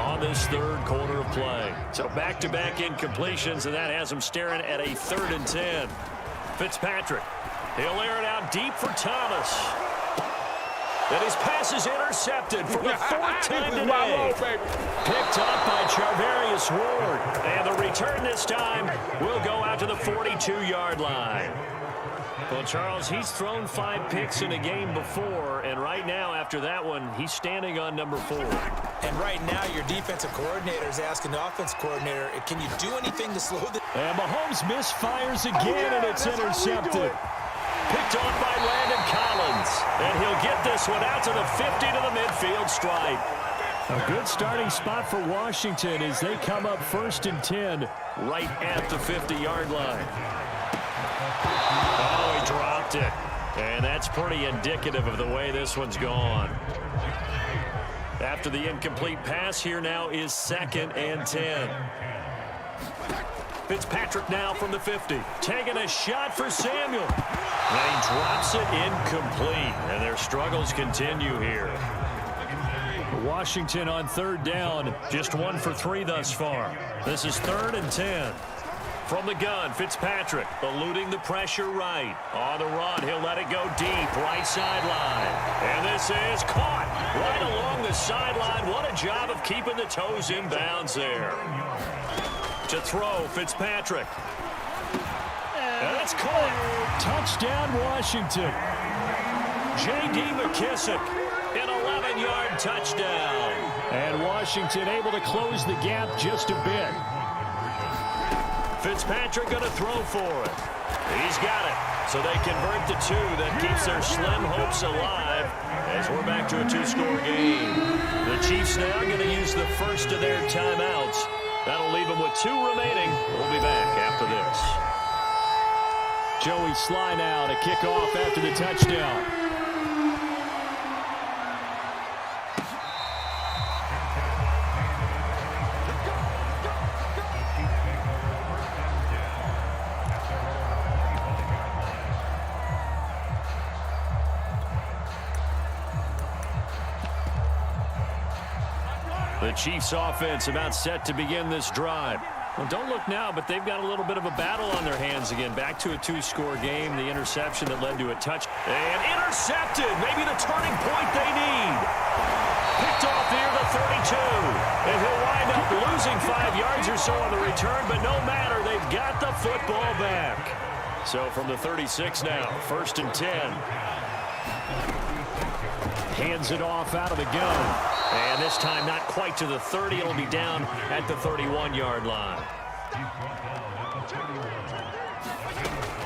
on this third quarter of play. So back-to-back incompletions, and that has them staring at a 3rd and 10. Fitzpatrick, he'll air it out deep for Thomas. And his pass is intercepted for the 4th time today. Picked up by Charvarius Ward. And the return this time will go out to the 42-yard line. Well, Charles, he's thrown 5 picks in a game before, and right now, after that one, he's standing on number 4. And right now, your defensive coordinator is asking the offensive coordinator, can you do anything to slow the... And Mahomes misfires again, and it's intercepted. Picked off by Landon Collins, and he'll get this one out to the 50 to the midfield stripe. A good starting spot for Washington as they come up 1st and 10 right at the 50-yard line. Oh, he dropped it. And that's pretty indicative of the way this one's gone. After the incomplete pass, here now is 2nd and 10. Fitzpatrick now from the 50. Taking a shot for Samuel. And he drops it incomplete. And their struggles continue here. Washington on 3rd down. Just 1 for 3 thus far. This is 3rd and 10. From the gun, Fitzpatrick eluding the pressure right. On the run, he'll let it go deep, right sideline. And this is caught right along the sideline. What a job of keeping the toes in bounds there. To throw, Fitzpatrick. And that's caught. Touchdown, Washington. J.D. McKissick, an 11-yard touchdown. And Washington able to close the gap just a bit. Fitzpatrick going to throw for it. He's got it. So they convert the 2. That keeps their slim hopes alive as we're back to a 2-score game. The Chiefs now going to use the first of their timeouts. That'll leave them with 2 remaining. We'll be back after this. Joey Sly now to kick off after the touchdown. The Chiefs offense about set to begin this drive. Well, don't look now, but they've got a little bit of a battle on their hands again. Back to a 2-score game. The interception that led to a touch. And intercepted. Maybe the turning point they need. Picked off near the 32. And he'll wind up losing 5 yards or so on the return, but no matter. They've got the football back. So from the 36 now, 1st and 10. Hands it off out of the gun. And this time not quite to the 30. It'll be down at the 31-yard line.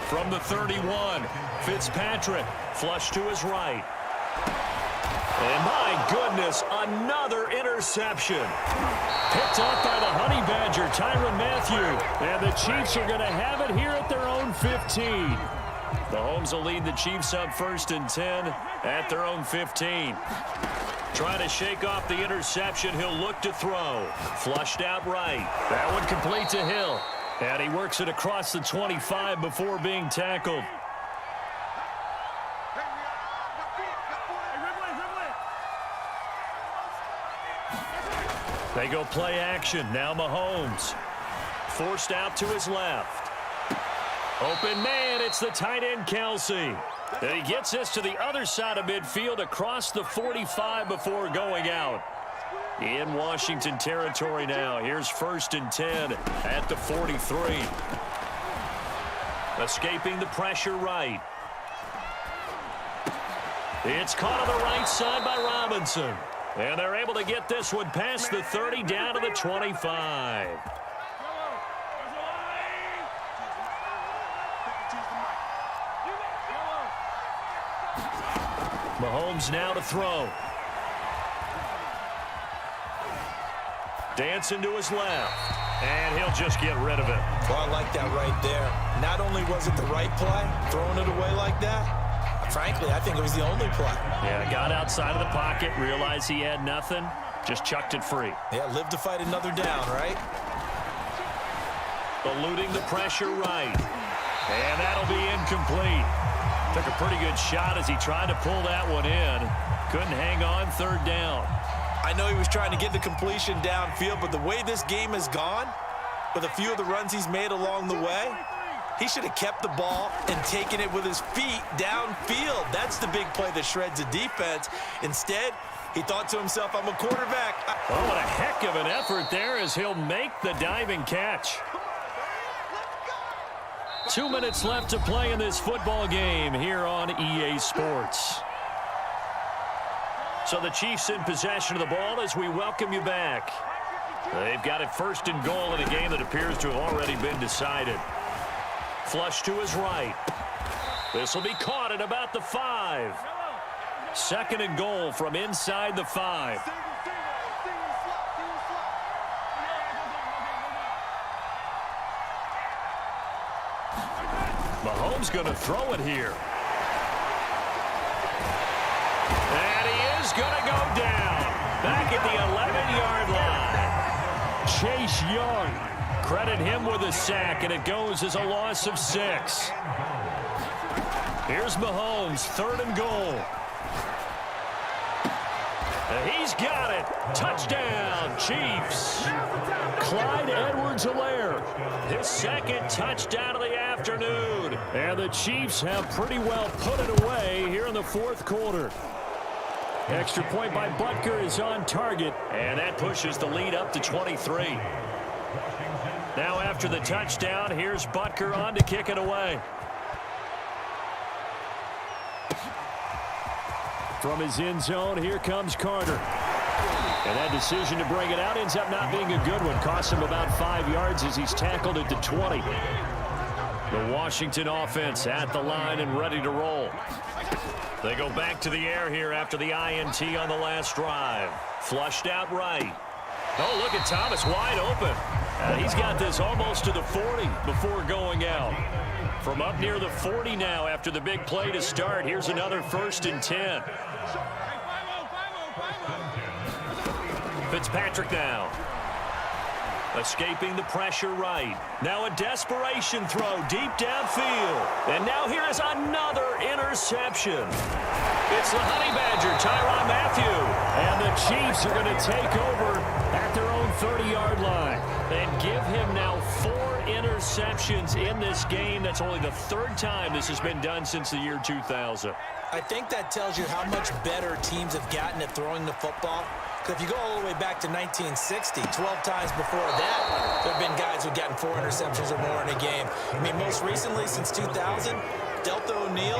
From the 31, Fitzpatrick, flush to his right. And my goodness, another interception. Picked off by the Honey Badger, Tyrann Mathieu. And the Chiefs are going to have it here at their own 15. Mahomes will lead the Chiefs up 1st and 10 at their own 15. Trying to shake off the interception. He'll look to throw. Flushed out right. That one complete to Hill. And he works it across the 25 before being tackled. They go play action. Now Mahomes. Forced out to his left. Open man, it's the tight end, Kelsey. And he gets this to the other side of midfield across the 45 before going out. In Washington territory now. Here's 1st and 10 at the 43. Escaping the pressure right. It's caught on the right side by Robinson. And they're able to get this one past the 30 down to the 25. Mahomes now to throw. Dancing to his left. And he'll just get rid of it. Well, I like that right there. Not only was it the right play, throwing it away like that, frankly, I think it was the only play. Yeah, got outside of the pocket, realized he had nothing, just chucked it free. Yeah, live to fight another down, right? Eluding the pressure right. And that'll be incomplete. Took a pretty good shot as he tried to pull that one in. Couldn't hang on, 3rd down. I know he was trying to get the completion downfield, but the way this game has gone, with a few of the runs he's made along the way, he should have kept the ball and taken it with his feet downfield. That's the big play that shreds a defense. Instead, he thought to himself, I'm a quarterback. Oh, what a heck of an effort there as he'll make the diving catch. 2 minutes left to play in this football game here on EA Sports. So the Chiefs in possession of the ball as we welcome you back. They've got it 1st and goal in a game that appears to have already been decided. Flush to his right. This will be caught at about the 5. 2nd and goal from inside the 5. Mahomes going to throw it here. And he is going to go down. Back at the 11-yard line. Chase Young. Credit him with a sack, and it goes as a loss of 6. Here's Mahomes, 3rd and goal. And he's got it. Touchdown, Chiefs. Clyde Edwards-Helaire, his 2nd touchdown of the afternoon. And the Chiefs have pretty well put it away here in the 4th quarter. Extra point by Butker is on target, and that pushes the lead up to 23. Now after the touchdown, here's Butker on to kick it away. From his end zone, here comes Carter. And that decision to bring it out ends up not being a good one. Costs him about 5 yards as he's tackled at the 20. The Washington offense at the line and ready to roll. They go back to the air here after the INT on the last drive. Flushed out right. Oh, look at Thomas wide open. He's got this almost to the 40 before going out. From up near the 40 now after the big play to start. Here's another 1st and 10. Fitzpatrick now. Escaping the pressure right. Now a desperation throw deep downfield. And now here is another interception. It's the Honey Badger, Tyrann Mathieu. And the Chiefs are going to take over at their own 30-yard line. And give him now 4 interceptions in this game. That's only the 3rd time this has been done since the year 2000. I think that tells you how much better teams have gotten at throwing the football. Because if you go all the way back to 1960, 12 times before that, there have been guys who've gotten 4 interceptions or more in a game. I mean, most recently, since 2000, Delta O'Neal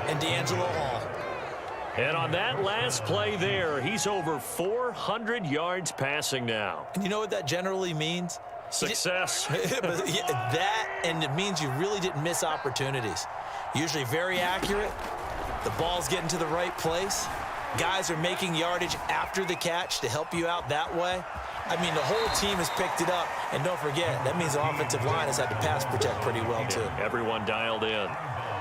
and D'Angelo Hall. And on that last play there, he's over 400 yards passing now. And you know what that generally means? Success. That, and it means you really didn't miss opportunities. Usually very accurate. The ball's getting to the right place. Guys are making yardage after the catch to help you out that way. I mean, the whole team has picked it up. And don't forget, that means the offensive line has had to pass protect pretty well, too. Everyone dialed in.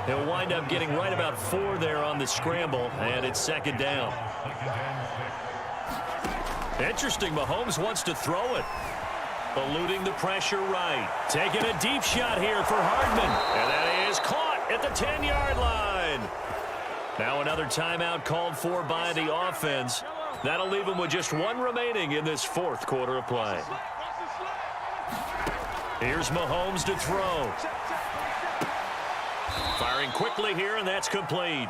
He'll wind up getting right about 4 there on the scramble, and it's second down. Interesting, Mahomes wants to throw it. Eluding the pressure right. Taking a deep shot here for Hardman. And that is caught at the 10-yard line. Now another timeout called for by the offense. That'll leave them with just 1 remaining in this 4th quarter of play. Here's Mahomes to throw. Firing quickly here, and that's complete.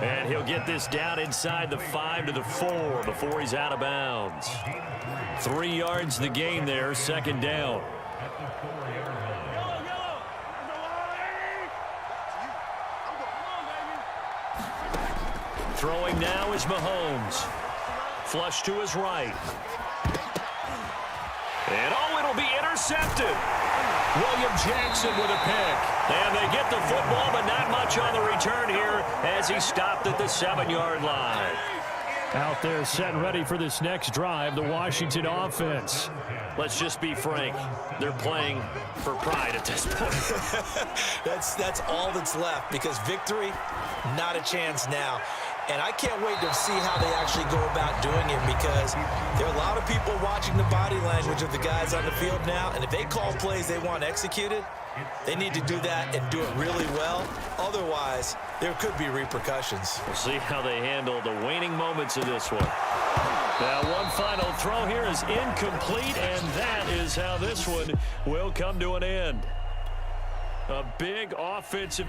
And he'll get this down inside the 5 to the 4 before he's out of bounds. 3 yards the gain there, second down. Throwing now is Mahomes. Flush to his right. And oh, it'll be intercepted. William Jackson with a pick. And they get the football, but not much on the return here as he stopped at the 7-yard line. Out there set and ready for this next drive, the Washington offense. Let's just be frank. They're playing for pride at this point. That's all that's left, because victory, not a chance now. And I can't wait to see how they actually go about doing it, because there are a lot of people watching the body language of the guys on the field now, and if they call plays they want executed, they need to do that and do it really well. Otherwise, there could be repercussions. We'll see how they handle the waning moments of this one. Now, one final throw here is incomplete, and that is how this one will come to an end. A big offensive